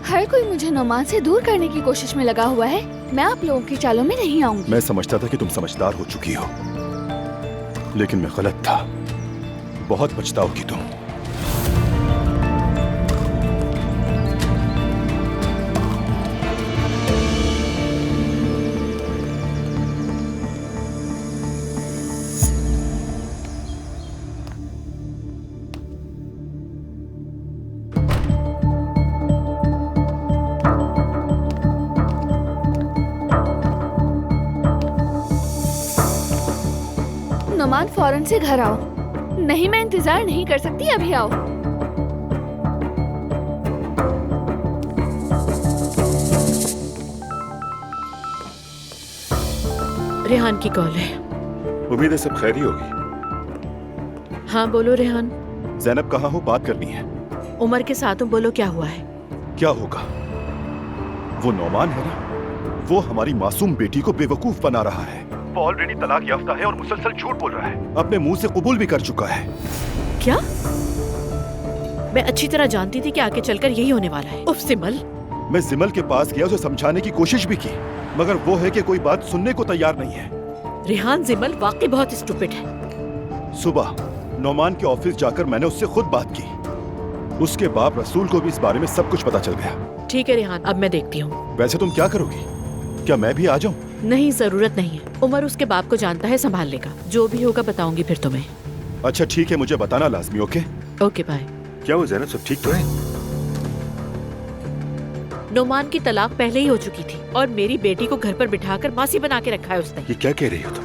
Speaker 5: हर कोई मुझे नोमान से दूर करने की कोशिश में लगा हुआ है। मैं आप लोगों की चालों में नहीं आऊंगी।
Speaker 18: मैं समझता था कि तुम समझदार हो चुकी हो, लेकिन मैं गलत था। बहुत पछताओगी तुम।
Speaker 5: नोमान फौरन से घर आओ। नहीं, मैं इंतजार नहीं कर सकती, अभी आओ।
Speaker 17: रेहान की कॉल है।
Speaker 18: उम्मीद है सब खैर ही होगी।
Speaker 17: हाँ बोलो रेहान।
Speaker 18: जैनब कहाँ हो? बात करनी है।
Speaker 17: उमर के साथ हूँ, बोलो क्या हुआ है?
Speaker 18: क्या होगा? वो नौमान है ना, वो हमारी मासूम बेटी को बेवकूफ बना रहा है। वो ऑलरेडी तलाक याफ्ता है और मुसलसल झूठ बोल रहा है। अपने मुंह से कबूल भी कर चुका है।
Speaker 17: क्या? मैं अच्छी तरह जानती थी कि आगे चलकर यही होने वाला है। उफ सिमल।
Speaker 18: मैं सिमल के पास गया, उसे समझाने की कोशिश भी की, मगर वो है कि कोई बात सुनने को तैयार नहीं है।
Speaker 17: रेहान सिमल वाकई बहुत स्टूपिड है।
Speaker 18: सुबह नौमान के ऑफिस जाकर मैंने उससे खुद बात की। उसके बाप रसूल को भी इस बारे में सब कुछ पता चल गया।
Speaker 17: ठीक है रेहान, अब मैं देखती हूँ।
Speaker 18: वैसे तुम क्या करोगी? क्या मैं भी आ जाऊँ?
Speaker 17: नहीं, जरूरत नहीं है। उमर उसके बाप को जानता है, संभाल लेगा। जो भी होगा बताऊंगी फिर तुम्हें।
Speaker 18: अच्छा ठीक है, मुझे बताना लाजमी। Okay
Speaker 17: okay bye.
Speaker 6: क्या वो ज़ैनब सब ठीक तो है?
Speaker 17: नोमान की तलाक पहले ही हो चुकी थी और मेरी बेटी को घर पर बिठाकर मासी बना के रखा है उसने।
Speaker 6: ये क्या कह रही हो तुम?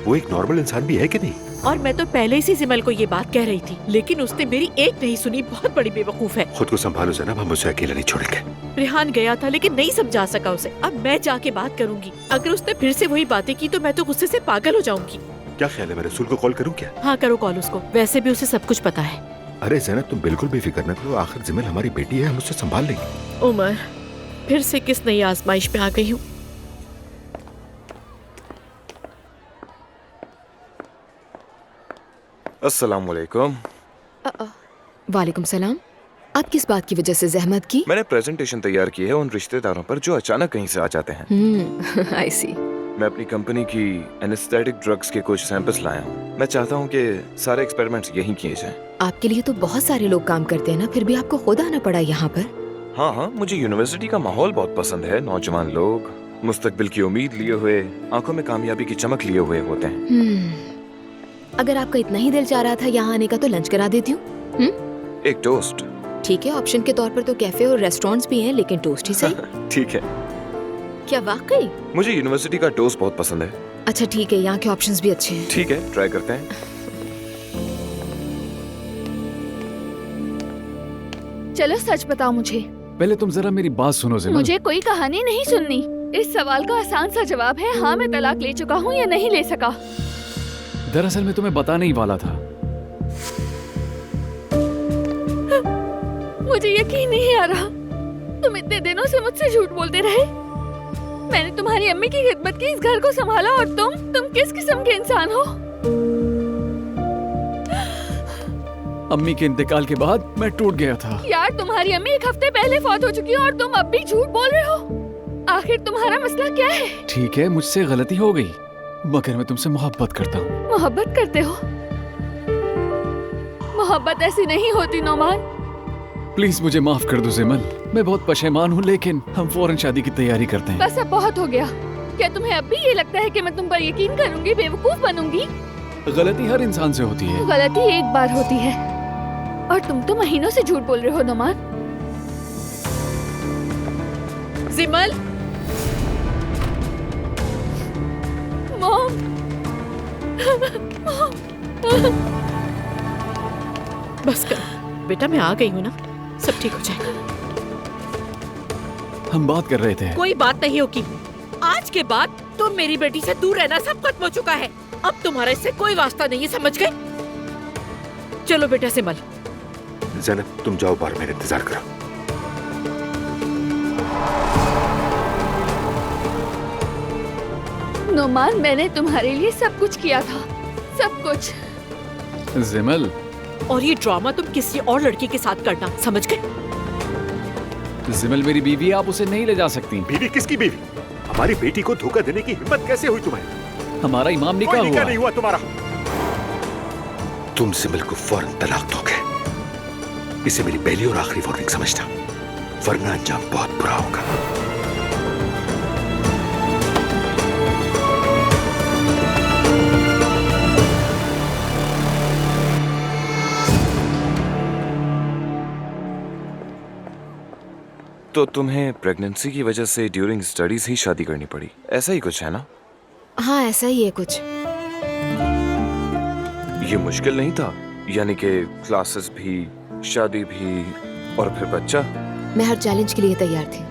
Speaker 6: वो एक नॉर्मल इंसान भी है कि नहीं?
Speaker 17: और मैं तो पहले ही से सिमल को ये बात कह रही थी, लेकिन उसने मेरी एक नहीं सुनी। बहुत बड़ी बेवकूफ है।
Speaker 6: खुद को संभालो ज़ैनब, हम उसे अकेला नहीं छोड़ेंगे।
Speaker 17: रेहान गया था लेकिन नहीं समझा सका उसे। अब मैं जाके बात करूंगी। अगर उसने फिर से वही बातें की तो मैं तो गुस्से से पागल हो जाऊंगी।
Speaker 6: क्या ख्याल है, मैं रसूल को कॉल करूं क्या?
Speaker 17: हाँ करो कॉल उसको, वैसे भी उसे सब कुछ पता है।
Speaker 6: अरे ज़ैनब तुम बिल्कुल भी फिक्र न करो, आखिर जिमल हमारी बेटी है, हम उससे संभाल लेंगे।
Speaker 17: उमर, फिर से किस नई आजमाइश में आ गई हूँ।
Speaker 19: अस्सलाम वालेकुम।
Speaker 13: वालेकुम सलाम। आप किस बात की वजह से जहमत की?
Speaker 19: मैंने प्रेजेंटेशन तैयार की है उन रिश्तेदारों पर जो अचानक कहीं से आ जाते हैं।
Speaker 13: आई सी।
Speaker 19: मैं अपनी कंपनी की एनेस्थेटिक ड्रग्स के कुछ सैंपल्स लाया हूँ। मैं चाहता हूँ कि सारे एक्सपेरिमेंट्स यहीं किए जाएं।
Speaker 13: आपके लिए तो बहुत सारे लोग काम करते हैं ना, फिर भी आपको खुद आना पड़ा यहाँ पर।
Speaker 19: हाँ हाँ, मुझे यूनिवर्सिटी का माहौल बहुत पसंद है। नौजवान लोग मुस्तकबिल की उम्मीद लिए हुए, आंखों में कामयाबी की चमक लिए हुए होते हैं।
Speaker 13: अगर आपका इतना ही दिल चाह रहा था यहाँ आने का तो लंच करा देती हूँ।
Speaker 19: एक टोस्ट।
Speaker 13: ठीक है, ऑप्शन के तौर पर तो कैफे और रेस्टोरेंट्स भी हैं, लेकिन टोस्ट ही सही।
Speaker 19: ठीक है।
Speaker 13: क्या वाकई?
Speaker 19: मुझे यूनिवर्सिटी का टोस्ट बहुत पसंद है।
Speaker 13: अच्छा ठीक है, यहाँ के ऑप्शंस भी अच्छे हैं।
Speaker 19: ठीक है, ट्राई करते हैं।
Speaker 5: चलो सच बताओ मुझे।
Speaker 15: पहले तुम जरा मेरी बात सुनो ज़ैनब।
Speaker 5: मुझे कोई कहानी नहीं सुननी। इस सवाल का आसान सा जवाब है हाँ, मैं तलाक ले चुका हूँ या नहीं ले सका।
Speaker 15: दरअसल मैं तुम्हें बताने ही वाला था।
Speaker 5: मुझे यकीन नहीं आ रहा, तुम इतने दिनों से मुझसे झूठ बोलते रहे। मैंने तुम्हारी अम्मी की खिदमत की, इस घर को संभाला, और तुम किस किस्म के इंसान हो?
Speaker 15: अम्मी के इंतकाल के बाद मैं टूट गया था।
Speaker 5: यार तुम्हारी अम्मी 1 हफ्ते पहले फौत हो चुकी है और तुम अब भी झूठ बोल रहे हो। आखिर तुम्हारा मसला क्या है?
Speaker 15: ठीक है, मुझसे गलती हो गई, मगर मैं तुमसे मोहब्बत करता हूँ।
Speaker 5: मोहब्बत करते हो? मोहब्बत ऐसी नहीं होती नौमान।
Speaker 15: प्लीज मुझे माफ कर दो ज़ैनब, मैं बहुत परेशान हूँ, लेकिन हम फौरन शादी की तैयारी करते हैं।
Speaker 5: बस अब बहुत हो गया। क्या तुम्हें अब भी ये लगता है कि मैं तुम पर यकीन करूंगी, बेवकूफ बनूंगी?
Speaker 15: गलती हर इंसान से होती है।
Speaker 5: गलती एक बार होती है और तुम तो महीनों से झूठ बोल रहे हो नौमान।
Speaker 17: जिमल,
Speaker 5: मॉम,
Speaker 17: बस कर बेटा, मैं आ गई हूँ ना, सब ठीक हो जाएगा।
Speaker 15: हम बात कर रहे थे।
Speaker 17: कोई बात नहीं होगी। आज के बाद तुम मेरी बेटी से दूर रहना सब खत्म हो चुका है। अब तुम्हारा इससे कोई वास्ता नहीं है, समझ गए? चलो बेटा सिमल।
Speaker 6: ज़ैनब तुम जाओ बाहर, मेरा इंतजार करो।
Speaker 5: नोमान, मैंने तुम्हारे लिए सब कुछ किया था, सब कुछ।
Speaker 15: ज़ैनब,
Speaker 17: और ये ड्रामा तुम किसी और लड़की के साथ करना, समझ गए?
Speaker 15: जिमल मेरी बीवी है, आप उसे नहीं ले जा सकती।
Speaker 6: बीवी किसकी बीवी? हमारी बेटी को धोखा देने की हिम्मत कैसे हुई तुम्हें?
Speaker 15: हमारा इमाम निकाह हुआ।
Speaker 6: नहीं हुआ तुम्हारा। तुम जिमल को फौरन तलाक दोगे। इसे मेरी पहली और आखिरी वार्निंग समझना, वरना अंजाम बहुत बुरा होगा।
Speaker 19: तो तुम्हें प्रेगनेंसी की वजह से ड्यूरिंग स्टडीज ही शादी करनी पड़ी, ऐसा ही कुछ है ना?
Speaker 13: हाँ ऐसा ही है कुछ।
Speaker 19: ये मुश्किल नहीं था? यानी कि क्लासेस भी, शादी भी और फिर बच्चा?
Speaker 13: मैं हर चैलेंज के लिए तैयार थी।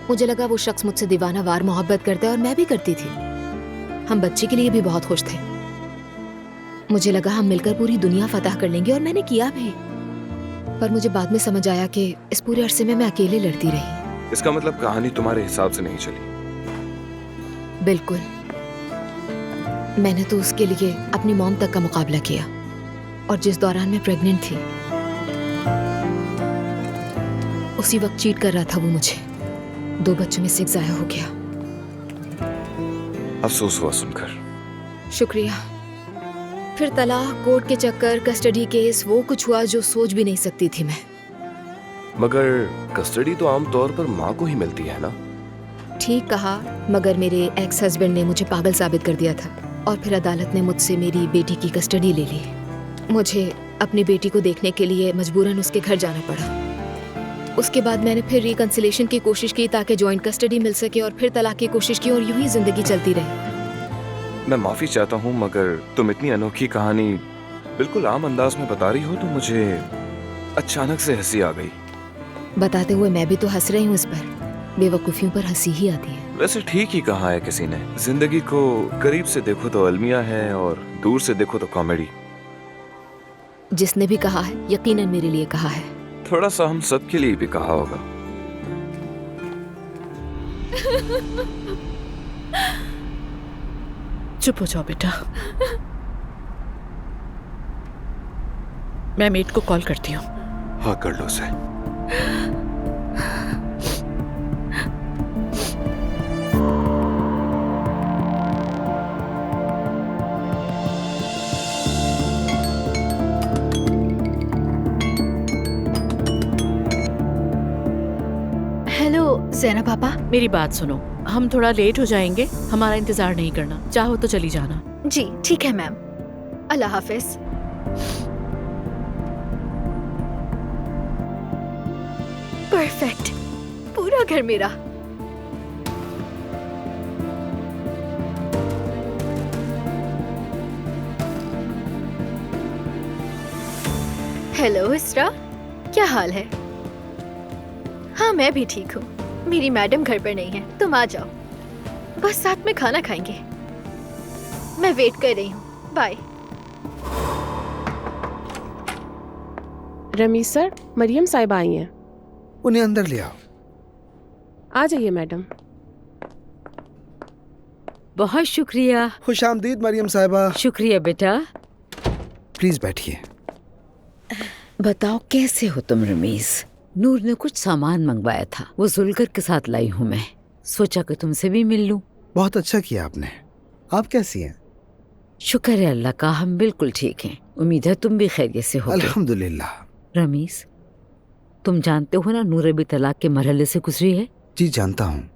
Speaker 13: मुझे लगा वो शख्स मुझसे दीवाना वार मोहब्बत करता है और मैं भी करती थी। हम बच्चे के लिए भी बहुत खुश थे। मुझे लगा हम मिलकर पूरी दुनिया फतह कर लेंगे और मैंने किया भी। पर मुझे बाद में समझ आया कि इस पूरे अरसे में मैं अकेले लड़ती रही।
Speaker 19: इसका मतलब कहानी तुम्हारे हिसाब से नहीं चली?
Speaker 13: बिल्कुल। मैंने तो उसके लिए अपनी मॉम तक का मुकाबला किया और जिस दौरान मैं प्रेग्नेंट थी उसी वक्त चीट कर रहा था वो मुझे। 2 बच्चों में से एक जाया हो गया।
Speaker 19: अफसोस हुआ सुनकर।
Speaker 13: शुक्रिया। फिर तलाक, कोर्ट के चक्कर, कस्टडी केस, वो कुछ हुआ जो सोच भी नहीं सकती थी मैं।
Speaker 19: मगर कस्टडी तो आमतौर पर माँ को ही मिलती है ना?
Speaker 13: ठीक कहा, मगर मेरे एक्स हस्बैंड ने मुझे पागल साबित कर दिया था और फिर अदालत ने मुझसे मेरी बेटी की कस्टडी ले ली। मुझे अपनी बेटी को देखने के लिए मजबूरन उसके घर जाना पड़ा। उसके बाद मैंने फिर रिकंसिलेशन की कोशिश की ताकि जॉइंट कस्टडी मिल सके और फिर तलाक की कोशिश की और यूं ही जिंदगी चलती रही।
Speaker 19: मैं माफी चाहता हूँ मगर तुम इतनी अनोखी कहानी बिल्कुल आम अंदाज में बता रही हो तो मुझे अचानक से हंसी आ गई।
Speaker 13: बताते हुए मैं भी तो हंस रही हूँ इस पर। बेवकूफियों पर हंसी ही आती है।
Speaker 19: वैसे ठीक ही कहा है किसी ने, जिंदगी को करीब से देखो तो अलमिया है और दूर से देखो तो कॉमेडी।
Speaker 13: जिसने भी कहा है यकीनन मेरे लिए कहा है।
Speaker 19: थोड़ा सा हम सब के लिए भी कहा होगा।
Speaker 17: चुप हो जाओ बेटा। मैं मेट को कॉल करती हूँ।
Speaker 6: हाँ कर लो उसे।
Speaker 5: हेलो ज़ैनब पापा।
Speaker 17: मेरी बात सुनो, हम थोड़ा लेट हो जाएंगे, हमारा इंतजार नहीं करना। चाहो तो चली जाना।
Speaker 5: जी ठीक है मैम। अल्लाह हाफिज। परफेक्ट, पूरा घर मेरा। हेलो इसरा, क्या हाल है? हाँ मैं भी ठीक हूँ। मेरी मैडम घर पर नहीं है, तुम आ जाओ, बस साथ में खाना खाएंगे। मैं वेट कर रही हूँ। बाय।
Speaker 20: रमीज सर, मरियम साहिबा आई हैं।
Speaker 9: उन्हें अंदर ले आओ।
Speaker 20: आ जाइए मैडम।
Speaker 4: बहुत शुक्रिया।
Speaker 9: खुशामदीद मरियम साहिबा।
Speaker 4: शुक्रिया बेटा।
Speaker 9: प्लीज बैठिए।
Speaker 4: बताओ कैसे हो तुम रमीज? नूर ने कुछ सामान मंगवाया था, वो जुलकर के साथ लाई हूँ मैं। सोचा कि तुमसे भी मिल लूं।
Speaker 9: बहुत अच्छा किया आपने। आप कैसी हैं?
Speaker 4: शुक्र है अल्लाह का, हम बिल्कुल ठीक हैं। उम्मीद है तुम भी खैरियत से हो।
Speaker 9: अल्हम्दुलिल्लाह।
Speaker 4: रमीज, तुम जानते हो ना नूर अभी तलाक के मरहले से गुजरी है।
Speaker 9: जी जानता हूँ।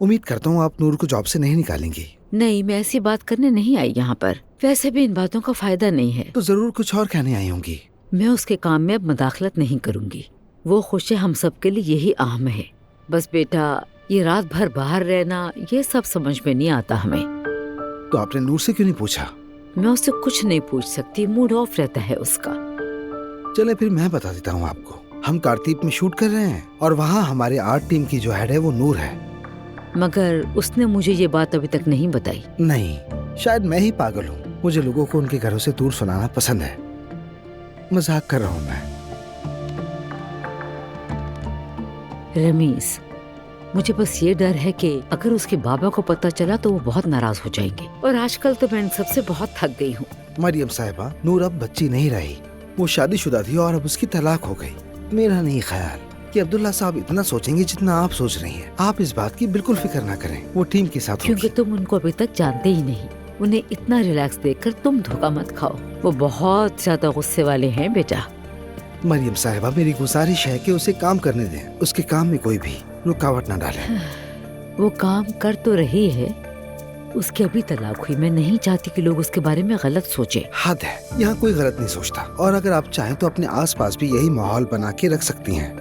Speaker 9: उम्मीद करता हूँ आप नूर को जॉब से नहीं निकालेंगी।
Speaker 4: नहीं, मैं ऐसी बात करने नहीं आई यहाँ पर। वैसे भी इन बातों का फायदा नहीं है।
Speaker 9: तो जरूर कुछ और कहने आई होंगी।
Speaker 4: मैं उसके काम में अब मदाखलत नहीं करूंगी। वो खुश है, हम सब के लिए यही अहम है। बस बेटा, ये रात भर बाहर रहना, ये सब समझ में नहीं आता हमें।
Speaker 9: तो आपने नूर से क्यों नहीं पूछा?
Speaker 4: मैं उससे कुछ नहीं पूछ सकती, मूड ऑफ रहता है उसका।
Speaker 9: चले फिर मैं बता देता हूँ आपको। हम कारतीप में शूट कर रहे हैं और वहाँ हमारे आर्ट टीम की जो हेड है वो नूर है।
Speaker 4: मगर उसने मुझे ये बात अभी तक नहीं बताई।
Speaker 9: नहीं, शायद मैं ही पागल हूँ। मुझे लोगों को उनके घरों से दूर सुनाना पसंद है। मजाक कर रहा हूँ मैं।
Speaker 4: रमीज, मुझे बस ये डर है कि अगर उसके बाबा को पता चला तो वो बहुत नाराज हो जाएंगे। और आजकल तो मैं इन सबसे बहुत थक गई हूँ।
Speaker 9: मरियम साहिबा, नूर अब बच्ची नहीं रही। वो शादीशुदा थी और अब उसकी तलाक हो गई। मेरा नहीं ख्याल कि अब्दुल्ला साहब इतना सोचेंगे जितना आप सोच रही हैं। आप इस बात की बिल्कुल फिक्र ना करें, वो टीम के साथ
Speaker 4: क्योंकि तुम उनको अभी तक जानते ही नहीं। उन्हें इतना रिलैक्स देखकर तुम धोखा मत खाओ। वो बहुत ज्यादा गुस्से वाले हैं बेटा।
Speaker 9: मरियम साहिबा, मेरी गुजारिश है कि उसे काम करने दें, उसके काम में कोई भी रुकावट ना डालें।
Speaker 4: वो काम कर तो रही है, उसकी अभी तलाक हुई। मैं नहीं चाहती कि लोग उसके बारे में गलत सोचे।
Speaker 9: हद है, यहाँ कोई गलत नहीं सोचता। और अगर आप चाहें तो अपने आसपास भी यही माहौल बना के रख सकती हैं,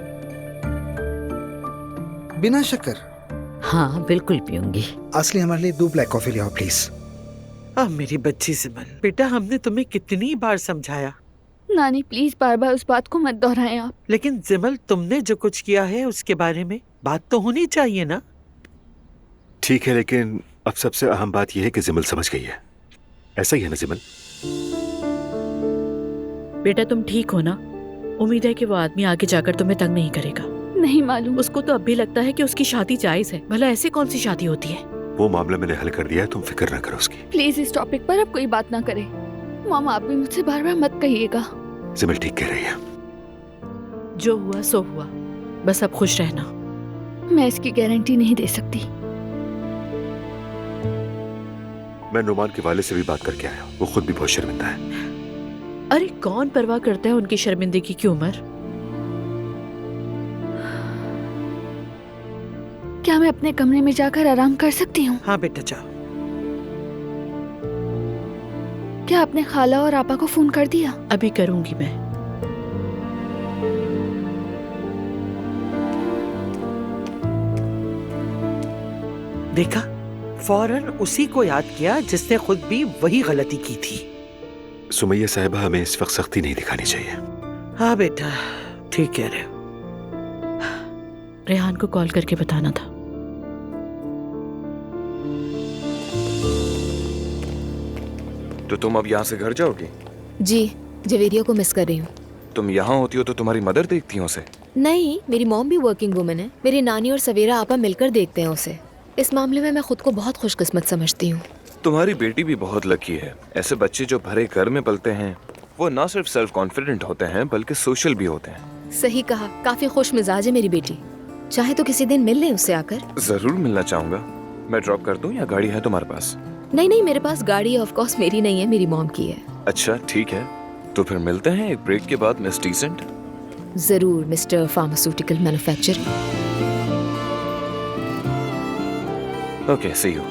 Speaker 9: बिना शक्कर।
Speaker 4: हाँ बिल्कुल पीऊंगी।
Speaker 9: असली हमारे लिए 2 ब्लैक कॉफी ले आओ प्लीज।
Speaker 12: अब मेरी बच्ची जिमल, बेटा हमने तुम्हें कितनी बार समझाया।
Speaker 5: नानी प्लीज बार बार उस बात को मत दोहराएं आप।
Speaker 12: लेकिन जिमल, तुमने जो कुछ किया है उसके बारे में बात तो होनी चाहिए ना।
Speaker 6: ठीक है, लेकिन अब सबसे अहम बात यह है कि जिमल समझ गई है। ऐसा ही है ना जिमल?
Speaker 17: बेटा तुम ठीक हो ना? उम्मीद है कि वो आदमी आगे जाकर तुम्हें तंग नहीं करेगा।
Speaker 5: नहीं मालूम।
Speaker 17: उसको तो अब भी लगता है कि उसकी शादी जायज है। भला ऐसे कौन सी शादी होती है?
Speaker 6: वो मामला मैंने हल कर दिया है, तुम फिक्र ना करो उसकी।
Speaker 5: प्लीज इस टॉपिक पर अब कोई बात ना करें। मामा आप भी मुझसे बार बार मत कहिएगा।
Speaker 6: जिमल ठीक कह रही है।
Speaker 17: जो हुआ सो हुआ, बस अब खुश रहना।
Speaker 5: मैं इसकी गारंटी नहीं दे सकती।
Speaker 6: मैं नुमान के वाले से भी बात करके आया, वो खुद भी बहुत शर्मिंदा है।
Speaker 17: अरे कौन परवाह करता है उनकी शर्मिंदगी की उम्र।
Speaker 5: क्या मैं अपने कमरे में जाकर आराम कर सकती हूँ?
Speaker 12: हाँ बेटा जाओ।
Speaker 5: क्या आपने खाला और आपा को फोन कर दिया?
Speaker 17: अभी करूंगी मैं।
Speaker 12: देखा, फौरन उसी को याद किया जिसने खुद भी वही गलती की थी।
Speaker 6: सुमैया साहिबा, हमें इस वक्त सख्ती नहीं दिखानी चाहिए।
Speaker 12: हाँ बेटा ठीक कह रहे हो।
Speaker 17: रेहान को कॉल करके बताना था।
Speaker 19: तो तुम अब यहाँ से घर जाओगी?
Speaker 13: जी, जवेरिया को मिस कर रही हूँ।
Speaker 19: तुम यहाँ होती हो तो तुम्हारी मदर देखती हो उसे?
Speaker 13: नहीं, मेरी मॉम भी वर्किंग वुमन है। मेरी नानी और सवेरा आपा मिलकर देखते हैं उसे। इस मामले में मैं खुद को बहुत खुशकिस्मत समझती हूँ।
Speaker 19: तुम्हारी बेटी भी बहुत लकी है। ऐसे बच्चे जो भरे घर में पलते हैं वो न सिर्फ सेल्फ कॉन्फिडेंट होते हैं बल्कि सोशल भी होते हैं।
Speaker 13: सही कहा, काफी खुश मिजाज है मेरी बेटी। चाहे तो किसी दिन मिल लें उससे आकर।
Speaker 19: जरूर मिलना चाहूंगा। मैं ड्रॉप कर दूं या गाड़ी है तुम्हारे पास?
Speaker 13: नहीं, मेरे पास गाड़ी ऑफ कोर्स मेरी नहीं है, मेरी मॉम की है।
Speaker 19: अच्छा ठीक है, तो फिर मिलते हैं एक ब्रेक के बाद मिस डिसेंट।
Speaker 13: जरूर mister pharmaceutical manufacturer.
Speaker 19: Okay, see you.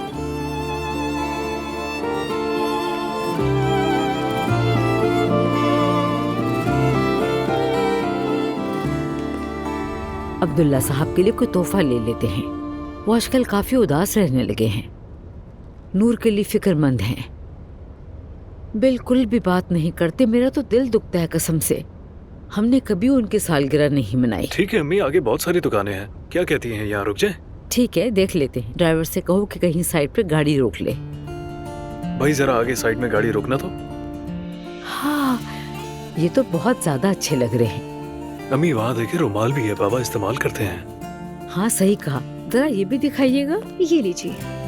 Speaker 4: Abdullah साहब के लिए कोई तोहफा ले लेते हैं। वो आजकल काफी उदास रहने लगे हैं। नूर के लिए फिक्रमंद हैं। बिल्कुल भी बात नहीं करते। मेरा तो दिल दुखता है कसम से। हमने कभी उनकी सालगिरह नहीं मनाई।
Speaker 15: ठीक है अम्मी, आगे बहुत सारी दुकानें हैं। क्या कहती हैं, यहाँ रुक जाए?
Speaker 4: ठीक है, देख लेते हैं। ड्राइवर से कहो कि कहीं साइड पे गाड़ी रोक ले।
Speaker 15: भाई जरा आगे साइड में गाड़ी रोकना तो।
Speaker 4: हाँ, ये तो बहुत ज्यादा अच्छे लग रहे हैं।
Speaker 15: अम्मी वहाँ देखिए, रुमाल भी है, बाबा इस्तेमाल करते हैं।
Speaker 4: हाँ सही कहा, जरा ये भी दिखाइएगा।
Speaker 5: ये लीजिए।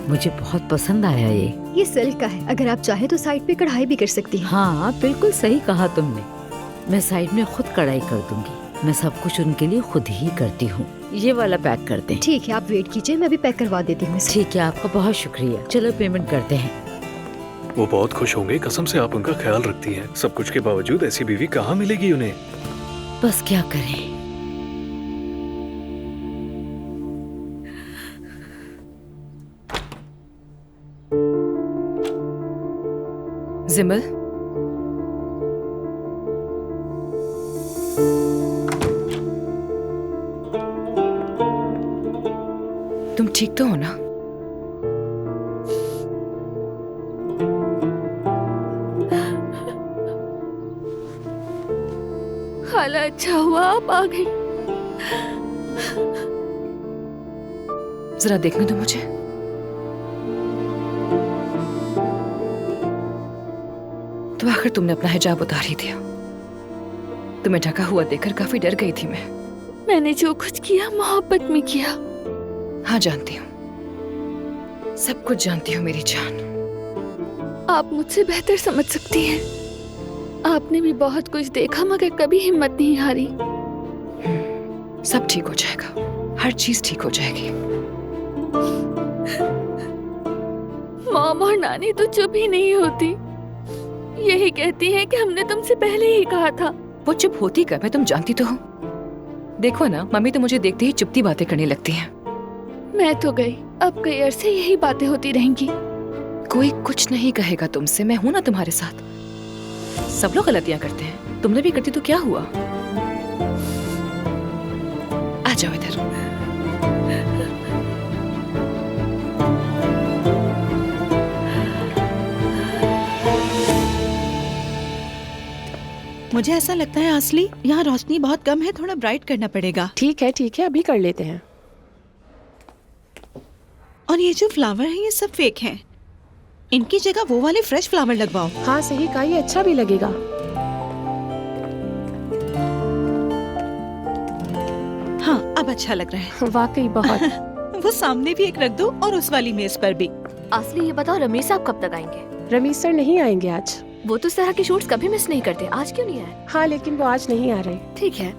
Speaker 4: मुझे बहुत पसंद आया
Speaker 13: ये सिल्क का है। अगर आप चाहे तो साइड पे कढ़ाई भी कर सकती हैं।
Speaker 4: हाँ बिल्कुल सही कहा तुमने। मैं साइड में खुद कढ़ाई कर दूंगी। मैं सब कुछ उनके लिए खुद ही करती हूँ। ये वाला पैक करते हैं।
Speaker 13: ठीक है, आप वेट कीजिए, मैं भी पैक करवा देती हूँ।
Speaker 4: ठीक है, आपका बहुत शुक्रिया। चलो पेमेंट करते हैं।
Speaker 15: वो बहुत खुश होंगे, कसम से आप उनका ख्याल रखती हैं। सब कुछ के बावजूद ऐसी बीवी कहाँ मिलेगी उन्हें।
Speaker 4: बस क्या करें।
Speaker 21: जिमल, तुम ठीक तो हो ना?
Speaker 5: खाला अच्छा हुआ आप आ गई।
Speaker 21: जरा देखने दो मुझे। तो आखिर तुमने अपना हिजाब उतार ही दिया। तुम्हें ढका हुआ देखकर काफी डर गई थी मैं।
Speaker 5: मैंने जो कुछ किया मोहब्बत में किया।
Speaker 21: हाँ जानती हूँ, सब कुछ जानती हूँ मेरी जान।
Speaker 5: आप मुझसे बेहतर समझ सकती हैं। आपने भी बहुत कुछ देखा मगर कभी हिम्मत नहीं हारी।
Speaker 21: सब ठीक हो जाएगा, हर चीज ठीक हो जाएगी।
Speaker 5: मॉम और नानी तो चुप ही नहीं होती, यही कहती है कि हमने तुमसे पहले ही कहा था।
Speaker 21: वो चुप होती कब है, तुम जानती तो हो। देखो ना, मम्मी तो मुझे देखते ही चुपती बातें करने लगती हैं।
Speaker 5: मैं तो गई, अब कई अरसे यही बातें होती रहेंगी।
Speaker 21: कोई कुछ नहीं कहेगा तुमसे, मैं हूं ना तुम्हारे साथ। सब लोग गलतियां करते हैं, तुमने भी करती तो क्या हुआ। आ जाओ इधर।
Speaker 10: मुझे ऐसा लगता है असली यहाँ रोशनी बहुत कम है, थोड़ा ब्राइट करना पड़ेगा।
Speaker 20: ठीक है, अभी कर लेते हैं।
Speaker 10: और ये जो फ्लावर है ये सब फेक हैं। इनकी जगह वो वाले फ्रेश फ्लावर लगवाओ।
Speaker 20: हाँ सही कहा, ये अच्छा भी लगेगा।
Speaker 10: हाँ अब अच्छा लग रहा है।
Speaker 20: वाकई बहुत।
Speaker 10: वो सामने भी एक रख दो और उस वाली मेज पर भी।
Speaker 13: असली ये बताओ, रमेश साहब कब तक आएंगे?
Speaker 20: रमेश सर नहीं आएंगे आज।
Speaker 13: वो तो इस तरह के शूट्स कभी मिस नहीं करते, आज क्यों नहीं आए?
Speaker 20: हाँ लेकिन वो आज नहीं आ रहे।
Speaker 13: ठीक है।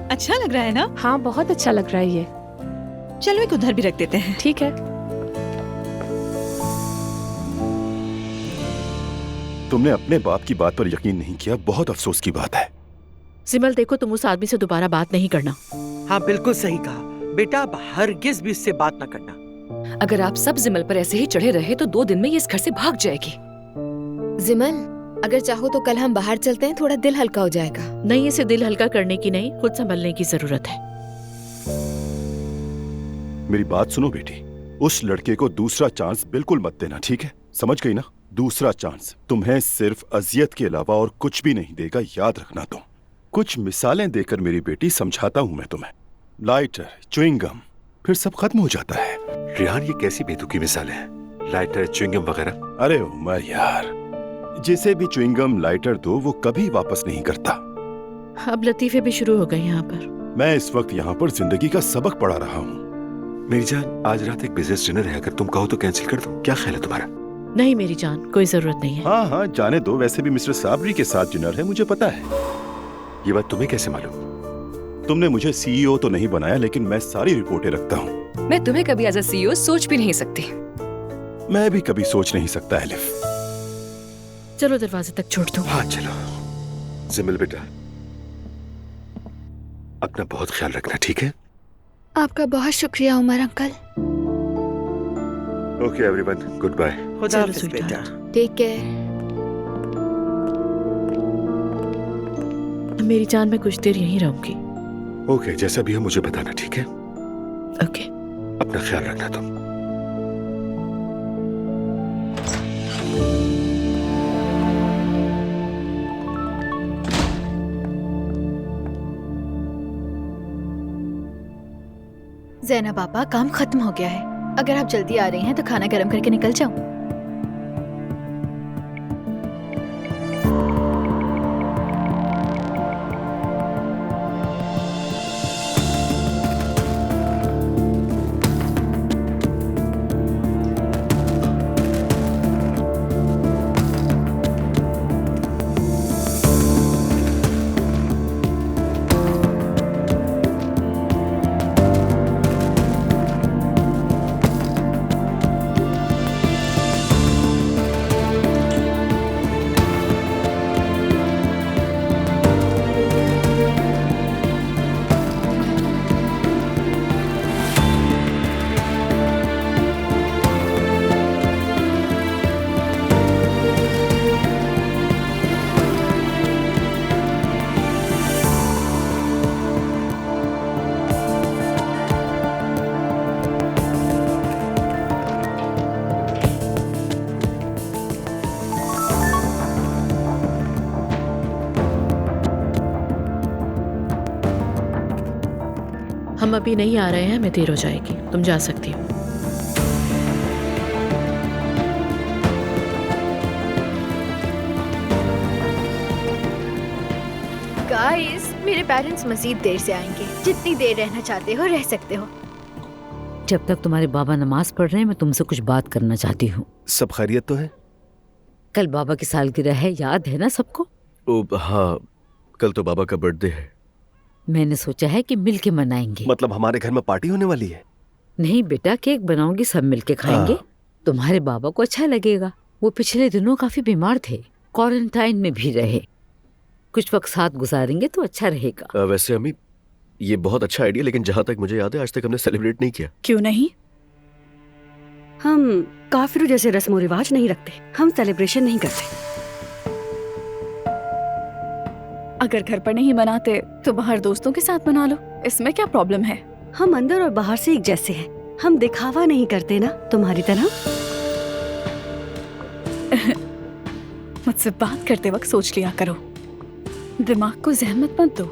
Speaker 10: अच्छा लग रहा है ना?
Speaker 20: हाँ बहुत अच्छा लग रहा है ये।
Speaker 10: चलो एक उधर भी रख देते हैं।
Speaker 20: ठीक है।
Speaker 18: तुमने अपने बाप की बात पर यकीन नहीं किया, बहुत अफसोस की बात है।
Speaker 17: सिमल देखो, तुम उस आदमी से दोबारा बात नहीं करना।
Speaker 12: हाँ बिल्कुल सही कहा बेटा, अब हरगिज भी इससे बात ना करना।
Speaker 21: अगर आप सब जिमल पर ऐसे ही चढ़े रहे तो 2 दिन में ये इस घर से भाग जाएगी।
Speaker 13: जिमल, अगर चाहो तो कल हम बाहर चलते हैं, थोड़ा दिल हल्का हो जाएगा।
Speaker 17: नहीं, इसे दिल हल्का करने की नहीं, खुद संभलने की जरूरत है।
Speaker 18: मेरी बात सुनो बेटी, उस लड़के को दूसरा चांस बिल्कुल मत देना, ठीक है? समझ गई ना? दूसरा चांस तुम्हें सिर्फ अजियत के अलावा और कुछ भी नहीं देगा, याद रखना तुम। कुछ मिसालें देकर मेरी बेटी समझाता हूं मैं तुम्हें। लाइटर, च्युइंगम, फिर सब खत्म हो जाता है।
Speaker 6: रिहान, ये कैसी बेतुकी मिसालें हैं? लाइटर, च्युइंगम वगैरह?
Speaker 18: अरे उमर यार, जिसे भी च्युइंगम लाइटर दो वो कभी वापस नहीं करता।
Speaker 17: अब लतीफे भी शुरू हो गए यहाँ पर।
Speaker 18: मैं इस वक्त यहाँ पर जिंदगी का सबक पढ़ा रहा हूँ।
Speaker 6: मेरी जान, आज रात एक बिजनेस डिनर है, अगर तुम कहो तो कैंसिल कर दो। क्या ख्याल है तुम्हारा?
Speaker 17: नहीं मेरी जान, कोई जरूरत नहीं है।
Speaker 18: हाँ हाँ जाने दो, वैसे भी मिस्टर साबरी के साथ डिनर है, मुझे पता है।
Speaker 6: ये बात तुम्हें कैसे मालूम?
Speaker 18: तुमने मुझे सीईओ तो नहीं बनाया, लेकिन मैं सारी रिपोर्टें रखता हूँ।
Speaker 21: मैं तुम्हें कभी एज अ सीईओ सोच भी नहीं सकती।
Speaker 18: मैं भी कभी सोच नहीं सकता एलिफ।
Speaker 17: चलो दरवाजे तक छोड़ दो।
Speaker 6: हाँ चलो। जिमिल बेटा, अपना बहुत ख्याल रखना, ठीक है?
Speaker 5: आपका बहुत शुक्रिया Umar uncle.
Speaker 6: Okay everyone, good bye.
Speaker 12: खुदा हाफिज़ बेटा।
Speaker 13: Take care.
Speaker 17: मेरी जान, मैं कुछ देर यहीं रहूंगी।
Speaker 6: ओके, जैसा भी हो मुझे बताना, ठीक है?
Speaker 17: ओके।
Speaker 6: अपना ख्याल रखना तुम।
Speaker 5: ज़ैनब पापा, काम खत्म हो गया है। अगर आप जल्दी आ रही हैं तो खाना गर्म करके निकल जाऊं।
Speaker 17: हम अभी नहीं आ रहे हैं, हमें देर हो जाएगी, तुम जा सकती हो।
Speaker 5: गाइस, मेरे पेरेंट्स मजीद देर से आएंगे। जितनी देर रहना चाहते हो रह सकते हो।
Speaker 4: जब तक तुम्हारे बाबा नमाज पढ़ रहे हैं मैं तुमसे कुछ बात करना चाहती हूँ।
Speaker 2: सब खैरियत तो है?
Speaker 4: कल बाबा की सालगिरह है, याद है ना सबको?
Speaker 2: ओ हाँ, कल तो बाबा का बर्थडे है।
Speaker 4: मैंने सोचा है कि मिल के मनाएंगे।
Speaker 2: मतलब हमारे घर में पार्टी होने वाली है?
Speaker 4: नहीं बेटा, केक बनाऊंगी, सब मिल के खाएंगे। तुम्हारे बाबा को अच्छा लगेगा। वो पिछले दिनों काफी बीमार थे, क्वारंटाइन में भी रहे। कुछ वक्त साथ गुजारेंगे तो अच्छा रहेगा।
Speaker 2: वैसे अम्मी, ये बहुत अच्छा आइडिया, लेकिन जहाँ तक मुझे याद है आज तक हमने सेलिब्रेट नहीं किया।
Speaker 5: क्यों नहीं?
Speaker 8: हम काफिरों जैसे रस्म और रिवाज नहीं रखते, हम सेलिब्रेशन नहीं करते।
Speaker 5: अगर घर पर नहीं मनाते तो बाहर दोस्तों के साथ मना लो, इसमें क्या प्रॉब्लम है?
Speaker 8: हम अंदर और बाहर से एक जैसे हैं, हम दिखावा नहीं करते ना तुम्हारी तरह।
Speaker 5: मुझसे बात करते वक्त सोच लिया करो, दिमाग को जहमत मत दो,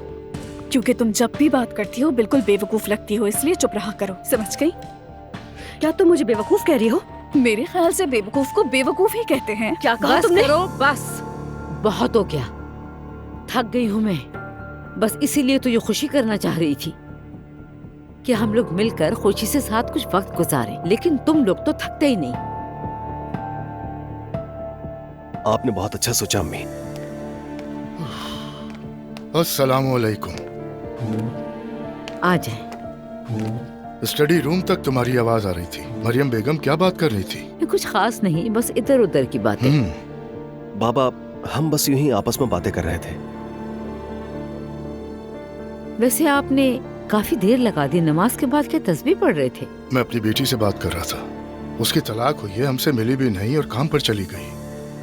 Speaker 5: क्योंकि तुम जब भी बात करती हो बिल्कुल बेवकूफ लगती हो, इसलिए चुप रहा करो, समझ गई?
Speaker 8: क्या तुम मुझे बेवकूफ कह रही हो?
Speaker 5: मेरे ख्याल से बेवकूफ को बेवकूफ ही कहते हैं।
Speaker 4: क्या कहा तुमने? करो बस, बहुत हो गया, थक गई हूँ मैं। बस इसीलिए तो ये खुशी करना चाह रही थी कि हम लोग मिलकर खुशी से साथ कुछ वक्त गुजारें, लेकिन तुम लोग तो थकते ही नहीं।
Speaker 2: आपने बहुत अच्छा सोचा अम्मी।
Speaker 1: अस्सलामुअलैकुम।
Speaker 4: आ जाए।
Speaker 1: स्टडी रूम तक तुम्हारी आवाज आ रही थी। मरियम बेगम क्या बात कर रही थी?
Speaker 4: कुछ खास नहीं, बस इधर उधर की बातें।
Speaker 2: बाबा, हम बस यूं ही आपस में बातें कर रहे थे।
Speaker 4: वैसे आपने काफी देर लगा दी, नमाज के बाद क्या तस्बीह पढ़ रहे थे?
Speaker 1: मैं अपनी बेटी से बात कर रहा था, उसकी तलाक हुई है, हमसे मिली भी नहीं और काम पर चली गई।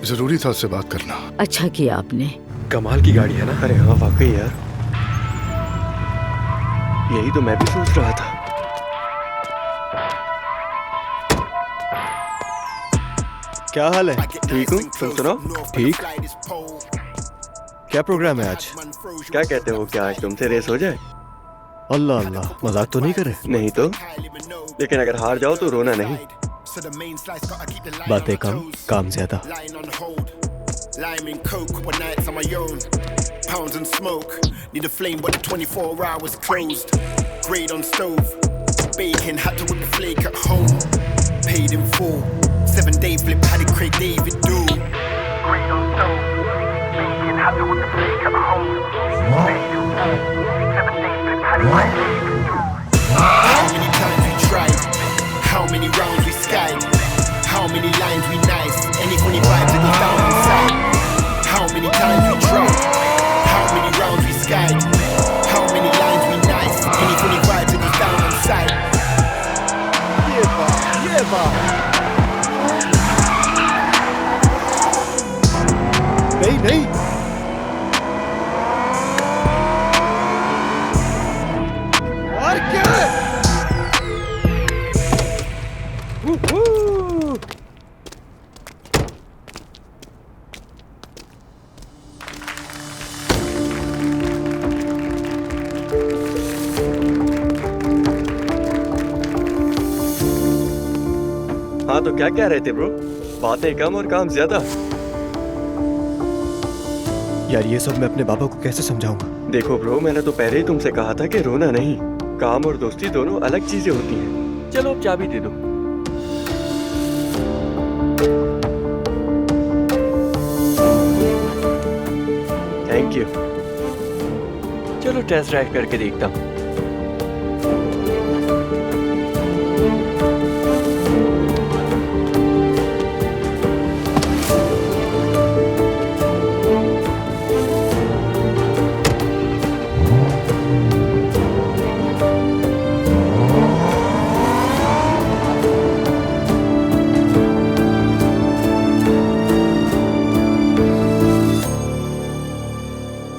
Speaker 1: जरूरी था उससे बात करना।
Speaker 4: अच्छा किया आपने।
Speaker 2: कमाल की गाड़ी है ना? अरे हाँ वाकई यार, यही तो मैं भी सोच रहा था। क्या हाल है?
Speaker 16: ठीक हूँ, तुम सुनाओ?
Speaker 2: ठीक। क्या प्रोग्राम है आज?
Speaker 16: क्या कहते हो, क्या आज तुमसे रेस हो जाए?
Speaker 2: अल्लाह अल्लाह, मजाक तो नहीं करे?
Speaker 16: नहीं तो, लेकिन अगर हार जाओ तो रोना नहीं।
Speaker 2: बातें कम, काम ज्यादा।
Speaker 22: Lime and coke when nights on my own. Pounds and smoke. Need a flame but the 24 hours closed. Grade on stove. Bacon had to whip the flake at home. Paid in full. 7-day flip had it Craig David do. Grade on stove. Bacon had to whip the flake at home. Paid in full. 7-day flip had it Craig David do. How many times we tried? How many rounds we skied? How many lines we nice? Any funny vibes that go down inside? How many times we tried? How many rounds we skied? How many lines we nice? Any funny vibes that go down inside? Yeah, boy. Yeah, boy.
Speaker 2: नहीं नहीं,
Speaker 22: और क्या?
Speaker 16: हाँ तो क्या कह रहे थे ब्रो? बातें कम और काम ज्यादा।
Speaker 2: यार ये सब मैं अपने बाबा को कैसे समझाऊंगा?
Speaker 16: देखो ब्रो, मैंने तो पहले ही तुमसे कहा था कि रोना नहीं। काम और दोस्ती दोनों अलग चीजें होती हैं। चलो अब चाबी दे दो। Thank you. चलो टेस्ट ड्राइव करके देखता हूँ।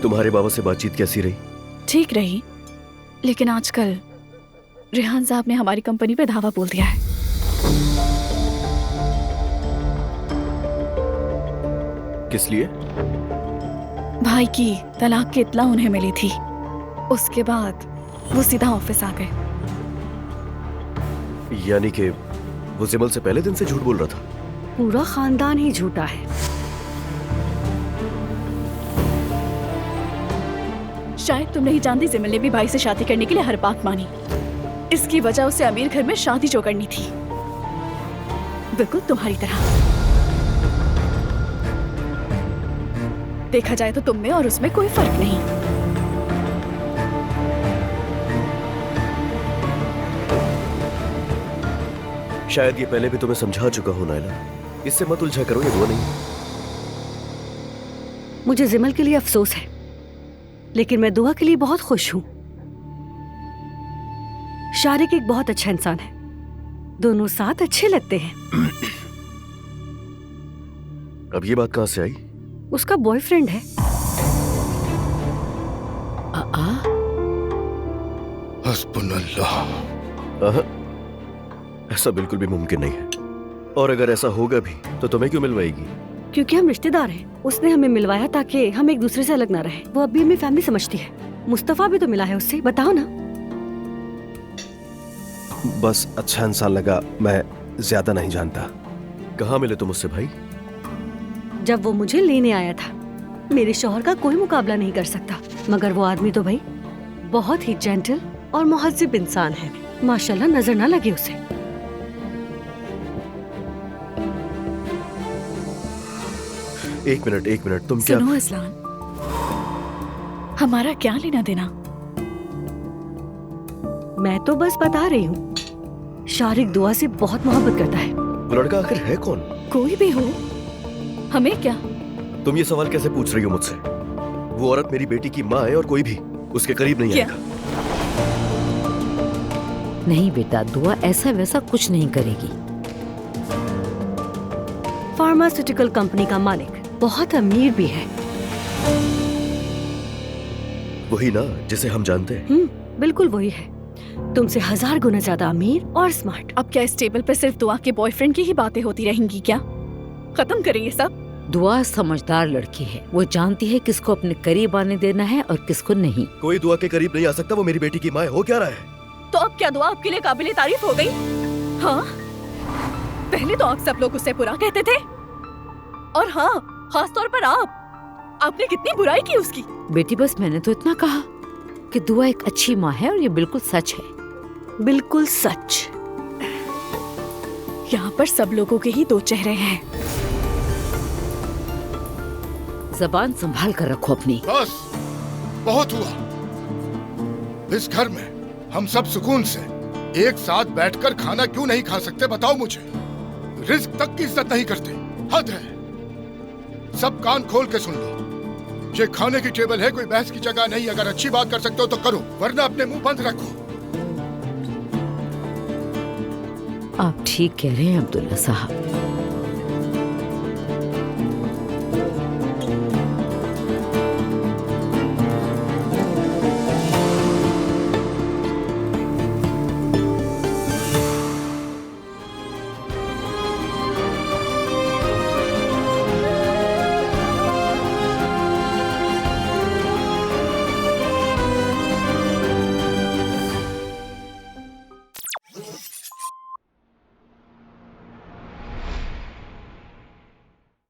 Speaker 2: तुम्हारे बाबा से बातचीत कैसी रही?
Speaker 5: ठीक रही, लेकिन आजकल रेहान साहब ने हमारी कंपनी पे धावा बोल दिया है।
Speaker 2: किस लिए?
Speaker 5: भाई की तलाक की इत्तला उन्हें मिली थी, उसके बाद वो सीधा ऑफिस आ गए।
Speaker 2: यानी कि वो जिमल से पहले दिन से झूठ बोल रहा था?
Speaker 8: पूरा खानदान ही झूठा है।
Speaker 5: शायद तुम नहीं जानती, जिमल ने भी भाई से शादी करने के लिए हर बात मानी। इसकी वजह उसे अमीर घर में शादी जो करनी थी, बिल्कुल तुम्हारी तरह। देखा जाए तो तुम में और उसमें कोई फर्क नहीं।
Speaker 2: शायद ये पहले भी तुम्हें समझा चुका हूं नायला, इससे मत उलझा करो, ये वो नहीं।
Speaker 8: मुझे जिमल के लिए अफसोस है, लेकिन मैं दुआ के लिए बहुत खुश हूं। शारिक एक बहुत अच्छा इंसान है, दोनों साथ अच्छे लगते हैं।
Speaker 2: अब ये बात कहां से आई?
Speaker 8: उसका बॉयफ्रेंड है।
Speaker 2: हस्बुनल्लाह। ऐसा बिल्कुल भी मुमकिन नहीं है, और अगर ऐसा होगा भी तो तुम्हें क्यों मिलवाएगी?
Speaker 8: क्योंकि हम रिश्तेदार हैं। उसने हमें मिलवाया ताकि हम एक दूसरे से अलग ना रहे। वो अभी हमें फैमिली समझती है। मुस्तफा भी तो मिला है उससे, बताओ ना।
Speaker 2: बस अच्छा इंसान लगा, मैं ज्यादा नहीं जानता। कहाँ मिले तुम उससे भाई?
Speaker 8: जब वो मुझे लेने आया था। मेरे शौहर का कोई मुकाबला नहीं कर सकता, मगर वो आदमी तो भाई बहुत ही जेंटल और मुहज्जिब इंसान है। माशाल्लाह, नजर ना लगे उसे।
Speaker 2: एक मिनट, तुम क्या?
Speaker 5: सुनो असलान, हमारा क्या लेना देना?
Speaker 8: मैं तो बस बता रही हूँ, शारिक दुआ से बहुत मोहब्बत करता है।
Speaker 2: वो लड़का आखिर है कौन?
Speaker 5: कोई भी हो, हमें क्या?
Speaker 2: तुम ये सवाल कैसे पूछ रही हो मुझसे? वो औरत मेरी बेटी की माँ है और कोई भी उसके करीब नहीं आएगा।
Speaker 4: नहीं बेटा, दुआ ऐसा वैसा कुछ नहीं करेगी।
Speaker 8: फार्मास्यूटिकल कंपनी का मालिक बहुत अमीर भी है।
Speaker 2: वही ना जिसे हम जानते हैं।
Speaker 8: बिल्कुल वही है। तुमसे 1000 गुना ज्यादा अमीर और स्मार्ट।
Speaker 5: अब क्या इस टेबल पर सिर्फ दुआ के बॉयफ्रेंड की ही बातें होती रहेंगी क्या? खत्म करें ये सब।
Speaker 4: दुआ समझदार लड़की है, वो जानती है किसको अपने करीब आने देना है और किसको नहीं।
Speaker 2: कोई दुआ के करीब नहीं आ सकता, वो मेरी बेटी की माँ है। हो क्या रहा है?
Speaker 5: तो अब क्या दुआ आपके लिए काबिल तारीफ हो गई? हाँ, पहले तो आप सब लोग उससे बुरा कहते थे, और हाँ, खास तौर पर आपने कितनी बुराई की उसकी।
Speaker 4: बेटी बस मैंने तो इतना कहा कि दुआ एक अच्छी माँ है, और ये बिल्कुल सच है।
Speaker 8: बिल्कुल सच।
Speaker 5: यहाँ पर सब लोगों के ही दो चेहरे हैं।
Speaker 4: जबान संभाल कर रखो अपनी।
Speaker 1: बस बहुत हुआ। इस घर में हम सब सुकून से एक साथ बैठकर खाना क्यों नहीं खा सकते, बताओ मुझे। रिस्क तक की इज्जत नहीं करते, हद है। सब कान खोल के सुन लो, ये खाने की टेबल है, कोई बहस की जगह नहीं। अगर अच्छी बात कर सकते हो तो करो, वरना अपने मुंह बंद रखो।
Speaker 4: आप ठीक कह रहे हैं अब्दुल्ला साहब।